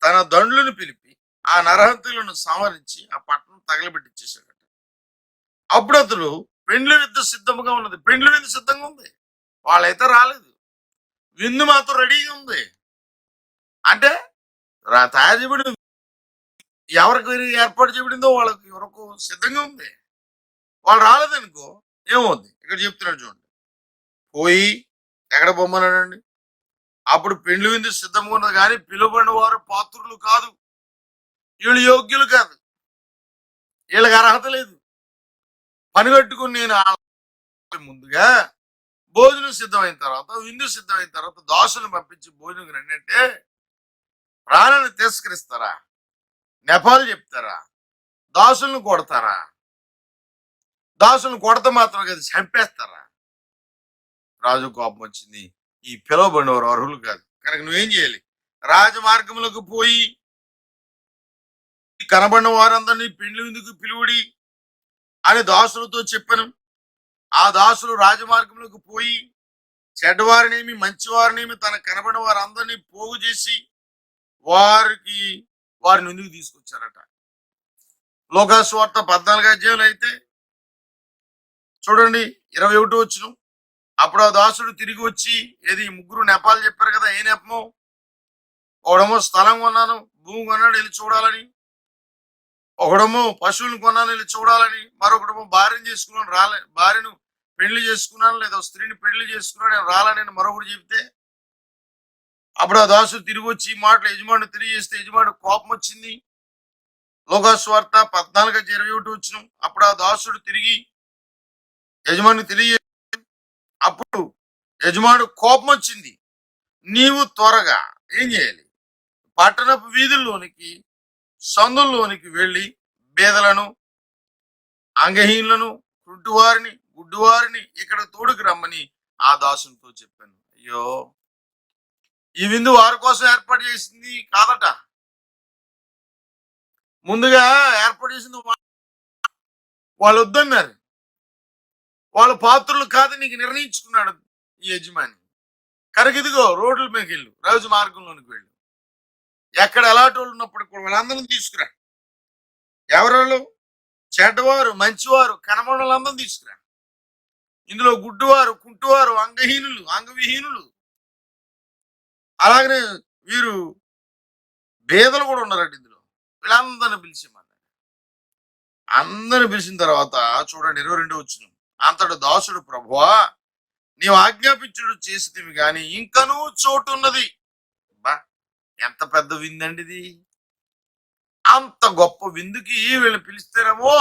తన దండ్రులను పిలిపి ఆ నరహంతులను సంహరించి ఆ పట్టణం తగలబెట్టించేశాడట. అప్పుడు అతడు పెండ్లి విందు సిద్ధంగా ఉన్నది, పెండ్లి విందు సిద్ధంగా ఉంది, వాళ్ళైతే రాలేదు, విందు మాత్రం రెడీగా ఉంది. అంటే తయారు చేయబడి ఎవరికి ఏర్పాటు చేయబడిందో వాళ్ళకి ఎవరికి సిద్ధంగా ఉంది. వాళ్ళు రాలేదనుకో ఏమవుద్ది? ఇక్కడ చెప్తున్నాడు చూడండి, పోయి ఎక్కడ బొమ్మన్నాడండి, అప్పుడు పెండ్లి విందు సిద్ధంగా ఉన్నది కానీ పిలువబడిన వారు పాత్రులు కాదు, వీళ్ళు యోగ్యులు కాదు, వీళ్ళకి అర్హత లేదు. పని కట్టుకుని నేను ముందుగా భోజనం సిద్ధమైన తర్వాత, విందు సిద్ధమైన తర్వాత దాసులను పంపించి భోజనం రండి అంటే ప్రాణాన్ని తిరస్కరిస్తారా? నెపాలు చెప్తారా? దాసులను కొడతారా? దాసులను కొడత మాత్రం కదా, చంపేస్తారా? రాజు కోపం వచ్చింది, ఈ పిలువబడిన వారు అర్హులు కాదు కనుక నువ్వేం చేయాలి, రాజమార్గములకు పోయి కనబడిన వారందరినీ పెండ్లి విందుకు పిలువుడి అని దాసులతో చెప్పాను. ఆ దాసులు రాజమార్గంలోకి పోయి చెడ్డవారినేమి మంచివారినేమి తన కనబడిన వారందరినీ పోగు చేసి వారిని ఎందుకు తీసుకొచ్చారట. లోకాసువార్త 14 అయితే చూడండి, 21 అప్పుడు ఆ దాసుడు తిరిగి వచ్చి, ఏది ముగ్గురు నెపాలు చెప్పారు కదా, ఏ నెపమో, ఒకడేమో స్థలం కొన్నాను, భూమి కొన్నాడు, వెళ్ళి చూడాలని, ఒకడేమో పశువులను కొన్నాను వెళ్ళి చూడాలని, మరొకడేమో భార్యను చేసుకున్నాను భార్యను పెళ్లి చేసుకున్నాను లేదా స్త్రీని పెళ్లి చేసుకున్నాను నేను రాలని మరొకడు చెప్తే, అప్పుడు ఆ దాసుడు తిరిగి వచ్చి ఈ మాటలు యజమాని తెలియజేస్తే యజమాని కోపం వచ్చింది. లోకాస్వార్త 14:21 వచ్చిన. అప్పుడు ఆ దాసుడు తిరిగి యజమాని తెలియ అప్పుడు యజమాని కోపం వచ్చింది. నీవు త్వరగా ఏం చేయాలి? పట్టణపు వీధుల్లోనికి సందుల్లోనికి వెళ్ళి బేదలను, అంగహీనులను, కుంటివారిని, గుడ్డివారిని ఇక్కడ తోడుకు రమ్మని ఆ దాసునితో చెప్పాను. అయ్యో, ఈ విందు వారి కోసం ఏర్పాటు చేసింది కాదట. ముందుగా ఏర్పాటు చేసింది వాళ్ళు వద్దన్నారు. వాళ్ళ పాత్రలు కాదు నీకు నిర్ణయించుకున్నాడు ఈ యజమాని. కరగిదిగో రోడ్ల మీదకి వెళ్ళు, రాజు మార్గంలోనికి వెళ్ళు. ఎక్కడ ఎలాంటి వాళ్ళు ఉన్నప్పుడు కూడా వాళ్ళందరినీ తీసుకురా. ఎవరు? చెడ్డవారు, మంచివారు, కనబడాలందరినీ తీసుకురా. ఇందులో గుడ్డువారు, కుంటువారు, అంగహీనులు, అంగవిహీనులు, అలాగనే వీరు పేదలు కూడా ఉన్నారండి ఇందులో. వీళ్ళందరిని పిలిచిమన్నారు. అందరిని పిలిచిన తర్వాత చూడండి 22 వచ్చిన. అంతటి దాసుడు, ప్రభువా నీవు ఆజ్ఞాపించుడు చేసేది గాని ఇంకనూ చోటు ఉన్నది. బా, ఎంత పెద్ద విందండి ఇది. అంత గొప్ప విందుకి వీళ్ళని పిలిస్తేనేమో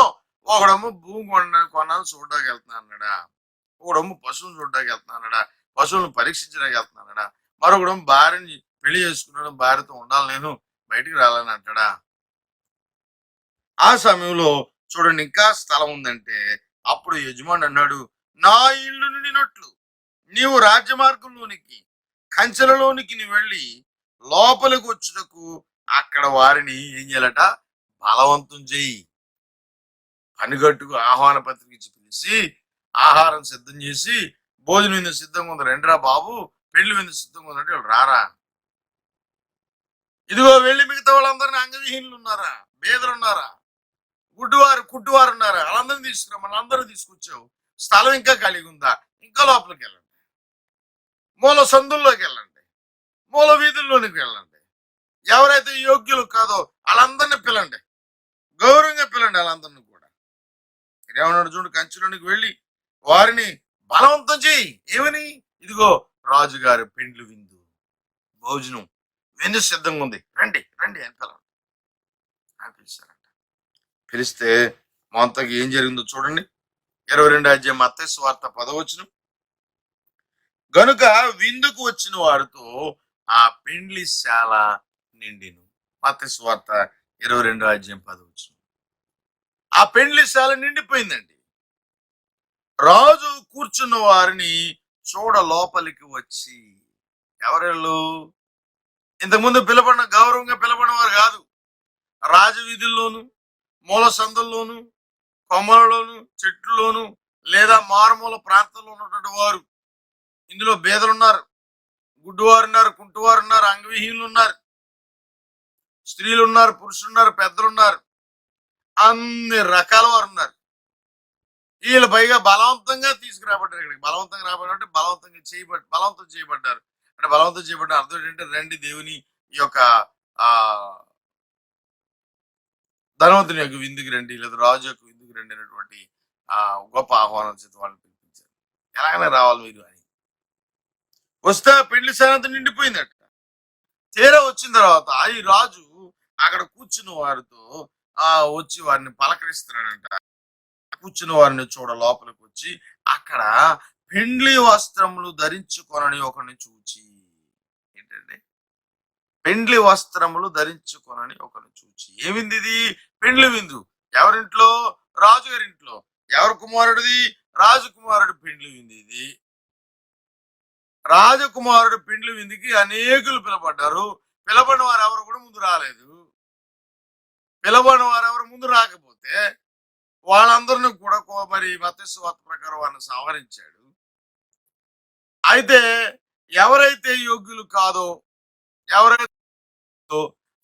ఒకడేమో భూమి కొనాలని చూడడానికి వెళ్తున్నా అన్నాడా, ఒకడేమో పశువులు చూడడానికి వెళ్తున్నా అన్నాడా, పశువులను పరీక్షించడానికి వెళ్తున్నా అన్నాడా, మరొకడేమో భార్యని పెళ్లి చేసుకున్నాడు, భార్యతో ఉండాలి నేను బయటికి రాలని అంటాడా. ఆ సమయంలో చూడండి ఇంకా స్థలం ఉందంటే అప్పుడు యజమాని అన్నాడు, నా ఇల్లు నిండినట్లు నీవు రాజ్యమార్గంలోనికి కంచెలలోనికి నీ వెళ్ళి లోపలికి వచ్చుటకు అక్కడ వారిని ఏం చేయాలట? బలవంతం చేయి. పనిగట్టుకు ఆహ్వాన పత్రిక ఇచ్చి పిలిచి ఆహారం సిద్ధం చేసి, భోజనం విందు సిద్ధంగా ఉంది రండిరా బాబు, పెళ్లి విందు సిద్ధంగా ఉందంటే వాళ్ళు రారా. ఇదిగో వెళ్ళి మిగతా వాళ్ళందరినీ, అంగవిహీనులు ఉన్నారా, బేదలు ఉన్నారా, గుడ్డివారు కుట్టువారు ఉన్నారా, వాళ్ళందరినీ తీసుకురా. మన అందరూ తీసుకొచ్చావు, స్థలం ఇంకా ఖాళీగా ఉందా? ఇంకా లోపలికి వెళ్ళండి, మూల సందుల్లోకి వెళ్ళండి, మూల వీధుల్లోనికి వెళ్ళండి. ఎవరైతే యోగ్యులు కాదో వాళ్ళందరినీ పిలండి, గౌరవంగా పిలండి వాళ్ళందరినీ కూడా. ఏమన్నాడు చూడు, కంచులోనికి వెళ్ళి వారిని బలవంతం చేయి. ఏమని? ఇదిగో రాజుగారి పెండ్లు విందు, భోజనం విందు సిద్ధంగా ఉంది, రండి రండి అని పిలిచారంట. పిలిస్తే మొంతకి ఏం జరిగిందో చూడండి. 22 అధ్యాయం మత్తయి సువార్త 10వ వచనం. గనుక విందుకు వచ్చిన వారితో ఆ పెండ్లిశాల నిండిను. మత్తయి సువార్త 22 అధ్యాయం 10వ వచనం. ఆ పెండ్లిశాల నిండిపోయిందండి. రాజు కూర్చున్న వారిని చూడ లోపలికి వచ్చి, ఎవరెళ్ళు? ఇంతకుముందు పిలబడిన, గౌరవంగా పిలబడిన వారు కాదు. రాజవీధుల్లోను, మూల సందుల్లోను, కొమ్మలలోను, చెట్లలోను లేదా మారుమూల ప్రాంతంలో ఉన్నటువంటి వారు. ఇందులో బేదలున్నారు, గుడ్డువారు ఉన్నారు, కుంటువారు ఉన్నారు, అంగవిహీనులు ఉన్నారు, స్త్రీలు ఉన్నారు, పురుషులు ఉన్నారు, పెద్దలు ఉన్నారు, అన్ని రకాల వారు ఉన్నారు. వీళ్ళు పైగా బలవంతంగా తీసుకురాబడ్డారు. ఇక్కడికి బలవంతంగా రాబడ్డారు, బలవంతం చేయబడ్డారు. అంటే బలవంతం చేయబడ్డ అర్థం ఏంటంటే, రండి దేవుని ఈ యొక్క ఆ ధనవంతుని యొక్క విందుకు రండి, లేదా రాజు యొక్క విందుకు రండి అనేటువంటి గొప్ప ఆహ్వానం చేత వాళ్ళు పిలిపించారు. ఎలాగైనా రావాలి మీరు అని. వస్తే పెళ్లి శాంతి నిండిపోయిందట. తీరా వచ్చిన తర్వాత ఈ రాజు అక్కడ కూర్చున్న వారితో వచ్చి వారిని పలకరిస్తున్నాడంట. కూర్చున్న వారిని చూడ లోపలికి వచ్చి అక్కడ పెండ్లి వస్త్రములు ధరించుకొనని ఒకరిని చూచి. ఏంటంటే పెండ్లి వస్త్రములు ధరించుకొనని ఒకరిని చూచి. ఏమింది ఇది? పెండ్లి విందు. ఎవరింట్లో? రాజుగారింట్లో. ఎవరి కుమారుడిది? రాజకుమారుడు పెండ్లి విందు ఇది. రాజకుమారుడు పెండ్లి విందుకి అనేకులు పిలబడ్డారు. పిలబడిన వారు ఎవరు కూడా ముందు రాలేదు. పిలబడిన వారు ఎవరు ముందు రాకపోతే వాళ్ళందరినీ కూడా మరి మత్తయి సువార్త ప్రకారం వారిని సంహరించాడు. అయితే ఎవరైతే యోగ్యులు కాదో, ఎవరైతే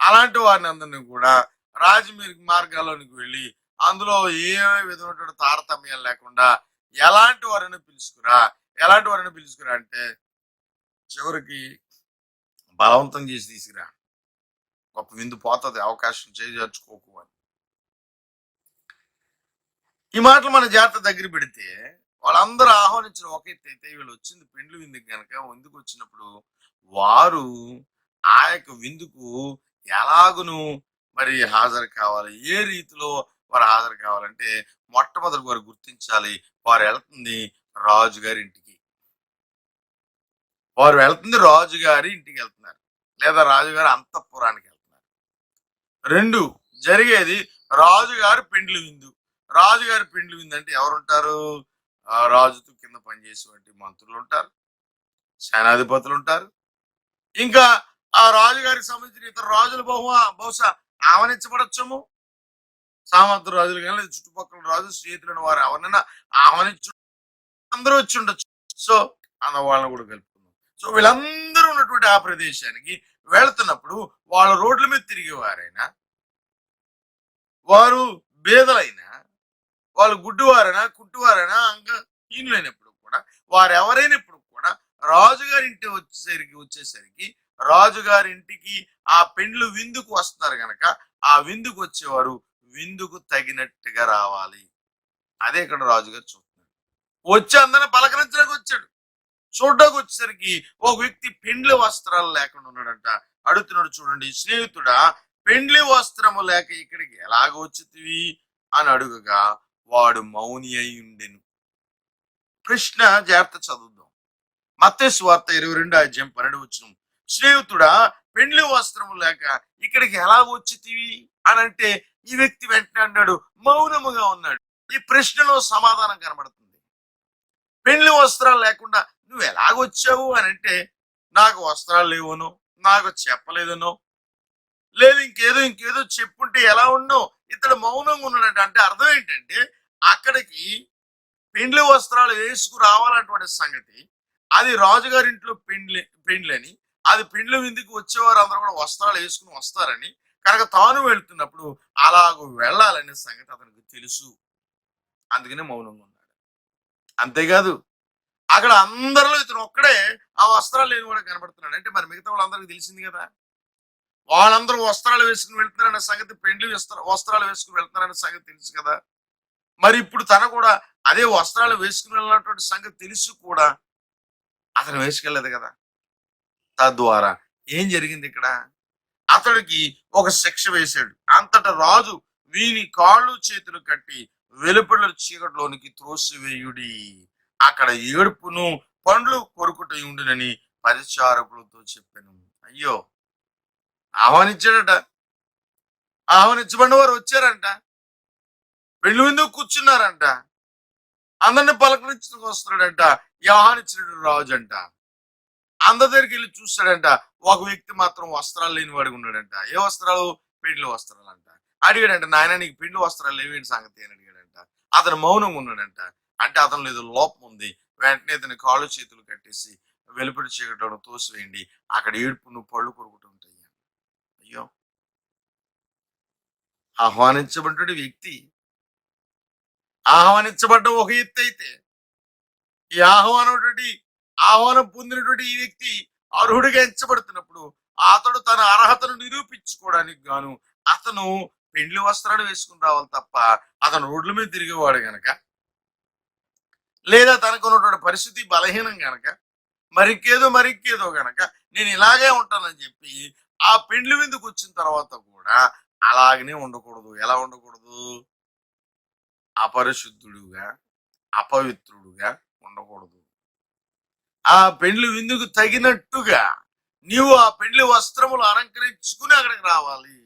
అలాంటి వారిని అందరినీ కూడా మార్గాల్లోనికి వెళ్ళి అందులో ఏ విధమైనటువంటి తారతమ్యం లేకుండా ఎలాంటి వారిని పిలుచుకురా అంటే చివరికి బలవంతం చేసి తీసుకురా. గొప్ప విందు పోతుంది, అవకాశం చేజర్చుకోకు అని. ఈ మాటలు మన జాగ్రత్త దగ్గర పెడితే వాళ్ళందరూ ఆహ్వానించిన ఒక ఎత్తు అయితే వీళ్ళు వచ్చింది పెండ్లి విందుకు గనక విందుకు వచ్చినప్పుడు వారు ఆ యొక్క విందుకు ఎలాగును మరి హాజరు కావాలి, ఏ రీతిలో వారు హాజరు కావాలంటే మొట్టమొదటి వారు గుర్తించాలి. వారు వెళ్తుంది రాజుగారి ఇంటికి. వారు వెళ్తుంది రాజుగారి ఇంటికి వెళ్తున్నారు, లేదా రాజుగారి అంతఃపురానికి వెళ్తున్నారు. రెండు జరిగేది రాజుగారి పెండ్లి విందు. రాజుగారి పెండ్లి విందు అంటే ఎవరుంటారు? రాజుతో కింద పనిచేసేటువంటి మంత్రులు ఉంటారు, సేనాధిపతులు ఉంటారు, ఇంకా ఆ రాజుగారికి సంబంధించిన ఇతర రాజులు బహుశా ఆహ్వానించబడచ్చేమో. సామంత రాజులు కానీ లేదా చుట్టుపక్కల రాజు స్నేహితులను వారు ఎవరినైనా ఆహ్వానించు, అందరూ వచ్చి ఉండొచ్చు. సో అన్న వాళ్ళని కూడా కలుపుకుందాం. సో వీళ్ళందరూ ఉన్నటువంటి ఆ ప్రదేశానికి వెళుతున్నప్పుడు వాళ్ళ రోడ్ల మీద తిరిగేవారైనా, వారు బేదలైనా, వాళ్ళు గుడ్డివారైనా కుంటివారైనా హీనులైనప్పుడు కూడా, వారు ఎవరైనప్పుడు కూడా రాజుగారింటి వచ్చేసరికి రాజుగారింటికి ఆ పెండ్లు విందుకు వస్తున్నారు గనక ఆ విందుకు వచ్చేవారు విందుకు తగినట్టుగా రావాలి. అదే ఇక్కడ రాజుగారు చూస్తున్నారు. వచ్చి అందరిని పలకరించడానికి వచ్చాడు. చూడ్డానికి వచ్చేసరికి ఒక వ్యక్తి పెండ్లి వస్త్రాలు లేకుండా ఉన్నాడంట. అడుగుతున్నాడు, చూడండి, స్నేహితుడా, పెండ్లి వస్త్రము లేక ఇక్కడికి ఎలాగ వచ్చితివి అని అడుగగా వాడు మౌని అయి ఉండెను. ప్రశ్న జాగ్రత్త చదువుదాం. మత్తయి సువార్త 22:12. స్నేహితుడా, పెండ్లి వస్త్రము లేక ఇక్కడికి ఎలా వచ్చితివి అని అంటే ఈ వ్యక్తి వెంటనే అన్నాడు, మౌనముగా ఉన్నాడు. ఈ ప్రశ్నలో సమాధానం కనబడుతుంది. పెండ్లి వస్త్రాలు లేకుండా నువ్వు ఎలాగొచ్చావు అని అంటే, నాకు వస్త్రాలు లేవునో, నాకు చెప్పలేదనో, లేదు ఇంకేదో చెప్పుంటే ఎలా ఉండో ఇతడు మౌనంగా ఉన్నాడంటే, అంటే అర్థం ఏంటంటే అక్కడికి పెండ్లి వస్త్రాలు వేసుకు రావాలన్నటువంటి సంగతి, అది రాజుగారింట్లో పెండ్లని, అది పెండ్లి విందుకు వచ్చేవారు అందరూ కూడా వస్త్రాలు వేసుకుని వస్తారని, కనుక తాను వెళ్తున్నప్పుడు అలాగూ వెళ్ళాలనే సంగతి అతనికి తెలుసు. అందుకనే మౌనంగా ఉన్నాడు. అంతేకాదు, అక్కడ అందరిలో ఇతను ఒక్కడే ఆ వస్త్రాలు లేని కూడా కనబడుతున్నాడు. అంటే మరి మిగతా వాళ్ళందరికీ తెలిసింది కదా, వాళ్ళందరూ వస్త్రాలు వేసుకుని వెళ్తున్నారనే సంగతి, పెండ్లి వస్త్రాలు వేసుకుని వెళ్తున్నారనే సంగతి తెలుసు కదా. మరి ఇప్పుడు తన కూడా అదే వస్త్రాలు వేసుకుని వెళ్ళినటువంటి సంగతి తెలుసు కూడా అతను వేసుకెళ్ళలేదు కదా. తద్వారా ఏం జరిగింది ఇక్కడ? అతడికి ఒక శిక్ష వేశాడు. అంతటా రాజు వీని కాళ్ళు చేతులు కట్టి వెలుపల చీకటిలోనికి త్రోసివేయుడి, అక్కడ ఏడుపును పండ్లు కొరుకుట ఉండునని పరిచారకులతో చెప్పాను. అయ్యో, ఆహ్వానించాడట. ఆహ్వానించబడిన వారు వచ్చారంట, పెళ్లి విందుకు కూర్చున్నారంట, అందరిని పలకరించడానికి వస్తున్నాడంట. ఆహ్వానించిన రాజు అంట. అందరి దగ్గరికి వెళ్ళి చూస్తాడంట. ఒక వ్యక్తి మాత్రం వస్త్రాలు లేని వాడిగా ఉన్నాడంట. ఏ వస్త్రాలు? పెండ్లి వస్త్రాలు అంట. అడిగాడంట, నాయన నీకు పెండ్లి వస్త్రాలు లేవేంటి సంగతి అని అడిగాడంట. అతను మౌనంగా ఉన్నాడంట. అంటే అతను ఏదో లోపం ఉంది. వెంటనే ఇతని కాళ్ళు చేతులు కట్టేసి వెలుపటి చీకట్లో తోసివేయండి, అక్కడ ఏడుపును పళ్ళు కొరుకుతూ ఉంటాయి. అయ్యో, ఆహ్వానించబడ్డ వ్యక్తి, ఆహ్వానించబడ్డ ఒక ఎత్తు అయితే, ఈ ఆహ్వానం పొందినటువంటి ఈ వ్యక్తి అర్హుడిగా ఎంచబడుతున్నప్పుడు అతడు తన అర్హతను నిరూపించుకోవడానికి గాను అతను పెండ్లి వస్త్రాలు వేసుకుని రావాలి తప్ప అతను రోడ్ల మీద తిరిగేవాడు గనక, లేదా తనకు ఉన్నటువంటి పరిస్థితి బలహీనం గనక, మరింకేదో గనక నేను ఇలాగే ఉంటానని చెప్పి ఆ పెండ్లి విందుకు వచ్చిన తర్వాత కూడా అలాగనే ఉండకూడదు. ఎలా ఉండకూడదు? అపరిశుద్ధుడుగా, అపవిత్రుడుగా ఉండకూడదు. ఆ పెండ్లి విందుకు తగినట్టుగా నీవు ఆ పెండ్లి వస్త్రములు అలంకరించుకుని అక్కడికి రావాలి.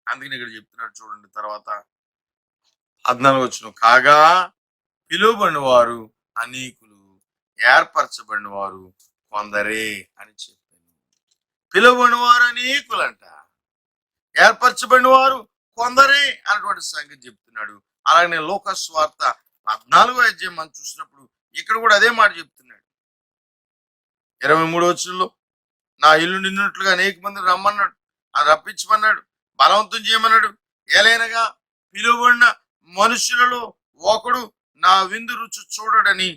అందుకని ఇక్కడ చెప్తున్నాడు చూడండి. తర్వాత 14 కాగా పిలువబడిన వారు అనేకులు, ఏర్పరచబడిన వారు కొందరే అని చెప్పాను. పిలువబడిన వారు అనేకులంట, ఏర్పరచబడిన వారు కొందరే అన్నటువంటి సంగతి చెప్తున్నాడు. అలాగే లూకా సువార్త 14వ మనం చూసినప్పుడు ఇక్కడ కూడా అదే మాట చెప్తున్నాడు. 23 నా ఇల్లు నిన్నట్లుగా అనేక మంది రమ్మన్నాడు, అది రప్పించమన్నాడు, బలవంతం చేయమన్నాడు. ఏలైనగా పిలువబడిన మనుషులలో ఒకడు నా విందు రుచి చూడడని,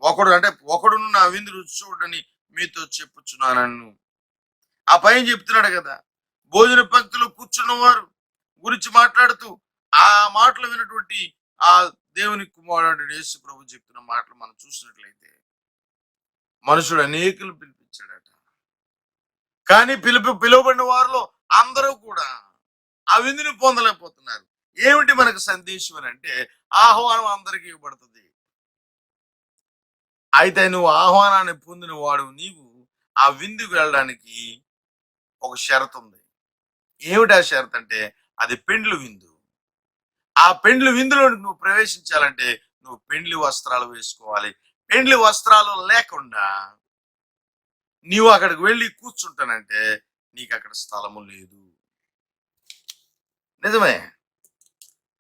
ఒకడును నా విందు రుచి చూడని మీతో చెప్పుచున్నాను. ఆ పైన చెప్తున్నాడు కదా, భోజన పంక్తిలో కూర్చున్న వారు గురించి మాట్లాడుతూ ఆ మాటలు వినటువంటి ఆ దేవుని కుమారుడు యేసు ప్రభు చెప్తున్న మాటలు మనం చూసినట్లయితే మనుషుడు అనేకులు పిలిపించాడట. కానీ పిలువబడిన వారిలో అందరూ కూడా ఆ విందుని పొందలేకపోతున్నారు. ఏమిటి మనకు సందేశం అని అంటే, ఆహ్వానం అందరికీ ఇవ్వబడుతుంది. అయితే నువ్వు ఆహ్వానాన్ని పొందిన వాడు నీవు ఆ విందుకు వెళ్ళడానికి ఒక షరతు ఉంది. ఏమిటి ఆ షరతు అంటే, అది పెండ్లు విందు. ఆ పెండ్లు విందులోనికి నువ్వు ప్రవేశించాలంటే నువ్వు పెండ్లి వస్త్రాలు వేసుకోవాలి. పెండ్లి వస్త్రాలు లేకుండా నీవు అక్కడికి వెళ్ళి కూర్చుంటానంటే నీకు అక్కడ స్థలము లేదు. నిజమే.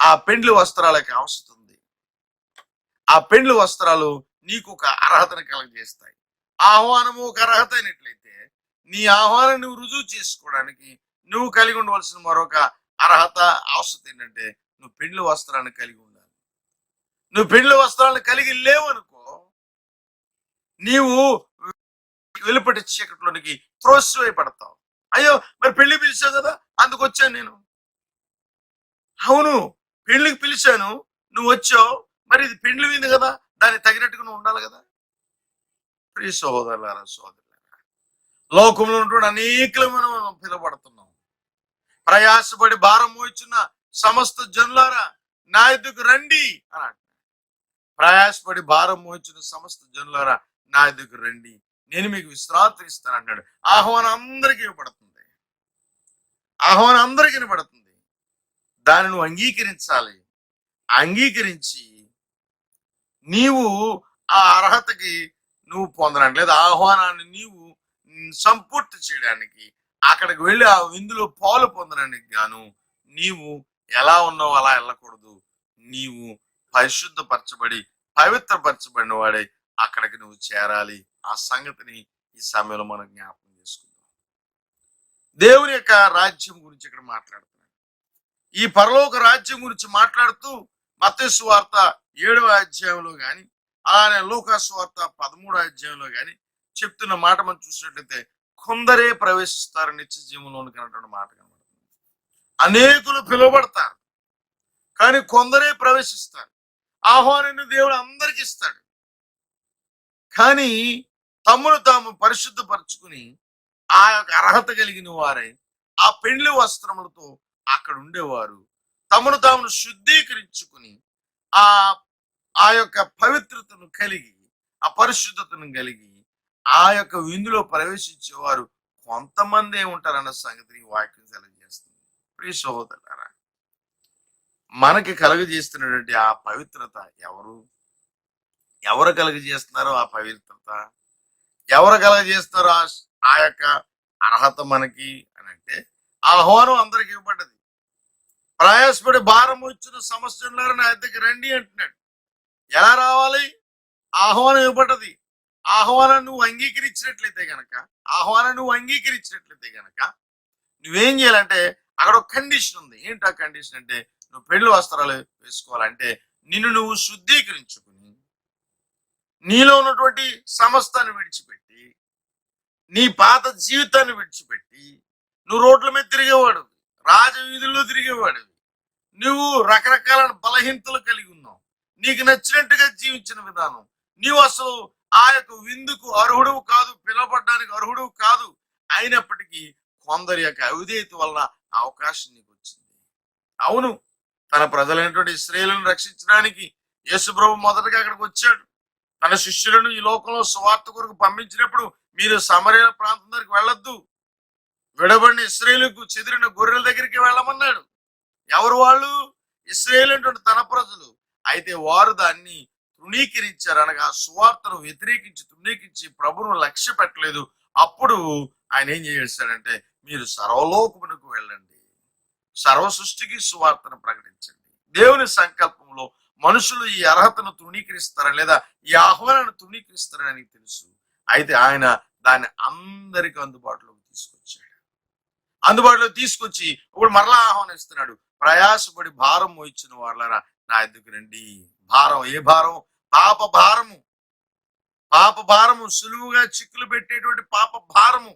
ఆ పెండ్లి వస్త్రాలకి అవసరం ఉంది. ఆ పెండ్లి వస్త్రాలు నీకు ఒక అర్హతను కలగజేస్తాయి. ఆహ్వానము ఒక అర్హత అయినట్లయితే నీ ఆహ్వానం నువ్వు రుజువు చేసుకోవడానికి నువ్వు కలిగి ఉండవలసిన మరొక అర్హత అవసరం ఏంటంటే నువ్వు పెండ్లి వస్త్రాన్ని కలిగి ఉండాలి. నువ్వు పెండ్లి వస్త్రాలను కలిగి లేవనుకో, నీవు వెలుపటి చీకట్లోనికి త్రోసివేయబడతావు. అయ్యో మరి పెళ్లి పిలిచావు కదా అందుకు వచ్చాను నేను. అవును, పెళ్లికి పిలిచాను, నువ్వు వచ్చావు, మరి ఇది పెండ్లి విందు కదా, దానికి తగినట్టుగా నువ్వు ఉండాలి కదా. ప్రియ సహోదరులారా, సోదరులారా, లోకంలో ఉన్నటువంటి అనేకలు మనం పిలువబడుతున్నాం. ప్రయాసపడి భారం మోయిచున్న సమస్త జనులారా నా ఎద్దుకు రండి అన్నాడు. ప్రయాసపడి భారం మోయిచున్న సమస్త జనులారా నా ఎద్దుకు రండి, నేను మీకు విశ్రాంతి ఇస్తాను అన్నాడు. ఆహ్వానం అందరికీ ఇవ్వబడుతుంది. ఆహ్వానం అందరికీ వినబడుతుంది. దాన్ని నువ్వు అంగీకరించాలి. అంగీకరించి నీవు ఆ అర్హతకి నువ్వు పొందడానికి లేదా ఆహ్వానాన్ని నీవు సంపూర్తి చేయడానికి అక్కడికి వెళ్ళి ఆ విందులో పాలు పొందడానికి గాను నీవు ఎలా ఉన్నావు అలా వెళ్ళకూడదు. నీవు పరిశుద్ధపరచబడి పవిత్రపరచబడిన వాడే అక్కడికి నువ్వు చేరాలి. ఆ సంగతిని ఈ సమయంలో మనం జ్ఞాపకం చేసుకుందాం. దేవుని యొక్క రాజ్యం గురించి ఇక్కడ మాట్లాడుతున్నాడు. ఈ పరలోక రాజ్యం గురించి మాట్లాడుతూ మత్తయి సువార్త 7వ అధ్యాయంలో గాని అలానే లూకా సువార్త 13వ అధ్యాయంలో గాని చెప్తున్న మాట మనం చూసినట్లయితే కొందరే ప్రవేశిస్తారు నిత్య జీవంలోనికి అన్నటువంటి మాట కనబడుతుంది. అనేకులు పిలువబడతారు కానీ కొందరే ప్రవేశిస్తారు. ఆహ్వానాన్ని దేవుడు అందరికి ఇస్తాడు. కానీ తమ్మును తాము పరిశుద్ధపరచుకుని ఆ యొక్క అర్హత కలిగిన వారై ఆ పెండ్లి వస్త్రములతో అక్కడ ఉండేవారు తమను తామును శుద్ధీకరించుకుని ఆ ఆ యొక్క పవిత్రతను కలిగి ఆ పరిశుద్ధతను కలిగి ఆ యొక్క విందులో ప్రవేశించేవారు కొంతమంది ఉంటారన్న సంగతిని వాక్యం తెలియజేస్తుంది. ప్రియ సహోదరులారా, మనకి కలుగజేస్తున్నటువంటి ఆ పవిత్రత ఎవరు కలుగజేస్తున్నారో ఆ పవిత్రత ఎవరు కలుగజేస్తారో ఆ యొక్క అర్హత మనకి అని అంటే ఆహ్వానం అందరికి ఇవ్వబడ్డది. ప్రయాసపడి భారం వచ్చిన సమస్యలను నా దగ్గర రండి అంటున్నాడు. ఎలా రావాలి? ఆహ్వానం ఇవ్వబడ్డది. ఆహ్వానం నువ్వు అంగీకరించినట్లయితే గనక నువ్వేం చేయాలంటే అక్కడ ఒక కండిషన్ ఉంది. ఏంటి ఆ కండిషన్ అంటే నువ్వు పెళ్లి వస్త్రాలు వేసుకోవాలంటే నిన్ను నువ్వు శుద్ధీకరించుకుని నీలో ఉన్నటువంటి సమస్తాన్ని విడిచిపెట్టి నీ పాత జీవితాన్ని విడిచిపెట్టి నువ్వు రోడ్ల మీద తిరిగేవాడు, రాజవీధుల్లో తిరిగేవాడు, నువ్వు రకరకాల బలహీనతలు కలిగి ఉన్నావు, నీకు నచ్చినట్టుగా జీవించిన విధానం, నీవు అసలు ఆ యొక్క విందుకు అర్హుడు కాదు, పిలవబడ్డానికి అర్హుడు కాదు, అయినప్పటికీ కొందరి యొక్క అవిధేయత వల్ల అవకాశం నీకు వచ్చింది. అవును, తన ప్రజలైనటువంటి ఇశ్రాయేలును రక్షించడానికి యేసు ప్రభు మొదటగా అక్కడికి వచ్చాడు. తన శిష్యులను ఈ లోకంలో సువార్త కొరకు పంపించినప్పుడు మీరు సమరయ ప్రాంతం దగ్గరికి వెళ్ళొద్దు, విడబడిన ఇశ్రాయేలుకు చెదిరిన గొర్రెల దగ్గరికి వెళ్ళమన్నాడు. ఎవరు వాళ్ళు? ఇశ్రాయేలు అంటే తన ప్రజలు. అయితే వారు దాన్ని తృణీకరించారు, అనగా సువార్తను వ్యతిరేకించి తృణీకరించి ప్రభువును లక్ష్య పెట్టలేదు. అప్పుడు ఆయన ఏం చేశాడంటే మీరు సర్వలోకమునకు వెళ్ళండి, సర్వ సృష్టికి సువార్తను ప్రకటించండి. దేవుని సంకల్పంలో మనుషులు ఈ అర్హతను తృణీకరిస్తారని లేదా ఈ ఆహ్వానాన్ని తృణీకరిస్తారని ఆయనకు తెలుసు. అయితే ఆయన దాన్ని అందరికి అందుబాటులోకి తీసుకొచ్చి ఇప్పుడు మరలా ఆహ్వానిస్తున్నాడు. ప్రయాసపడి భారం మోయించిన వాళ్ళరా నా ఎద్దుకు రండి. భారం, ఏ భారం? పాప భారము, సులువుగా చిక్కులు పెట్టేటువంటి పాప భారము,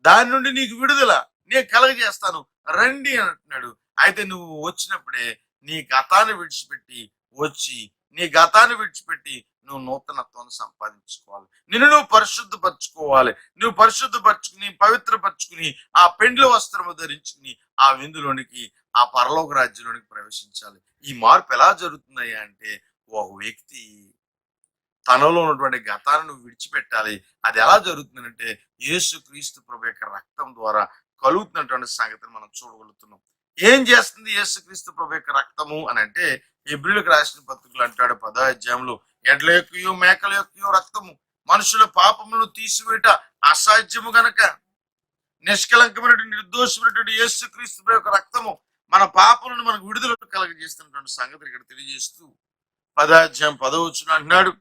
దాని నుండి నీకు విడుదల నేను కలగజేస్తాను రండి అని అంటున్నాడు. అయితే నువ్వు వచ్చినప్పుడే నీ గతాన్ని విడిచిపెట్టి వచ్చి నీ గతాన్ని విడిచిపెట్టి నువ్వు నూతనత్వాన్ని సంపాదించుకోవాలి. నిన్ను నువ్వు పరిశుద్ధపరచుకోవాలి. నువ్వు పరిశుద్ధపరచుకుని పవిత్రపరచుకుని ఆ పెండ్లి వస్త్రము ధరించుకుని ఆ విందులోనికి ఆ పరలోక రాజ్యంలోనికి ప్రవేశించాలి. ఈ మార్పు ఎలా జరుగుతున్నాయి అంటే ఒక వ్యక్తి తనలో ఉన్నటువంటి గతాన్ని నువ్వు విడిచిపెట్టాలి. అది ఎలా జరుగుతుందంటే యేసుక్రీస్తు ప్రభు యొక్క రక్తం ద్వారా కలుగుతున్నటువంటి సంగతిని మనం చూడగలుగుతున్నాం. ఏం చేస్తుంది యేసుక్రీస్తు ప్రభు యొక్క రక్తము అని అంటే హెబ్రీయులకు రాసిన పత్రికలు అంటాడు 10వ అధ్యాయంలో, ఎడ్ల యొక్కయో మేకల యొక్కయో రక్తము మనుషుల పాపములను తీసివేట అసాధ్యము గనక నిష్కలంకమైనటువంటి నిర్దోషమైనటువంటి యేసుక్రీస్తు ప్రభు యొక్క రక్తము మన పాపలను మనకు విడుదల కలగజేస్తున్నటువంటి సంగతిని ఇక్కడ తెలియజేస్తూ 10వ అధ్యాయం 10వ వచనం అంటున్నాడు,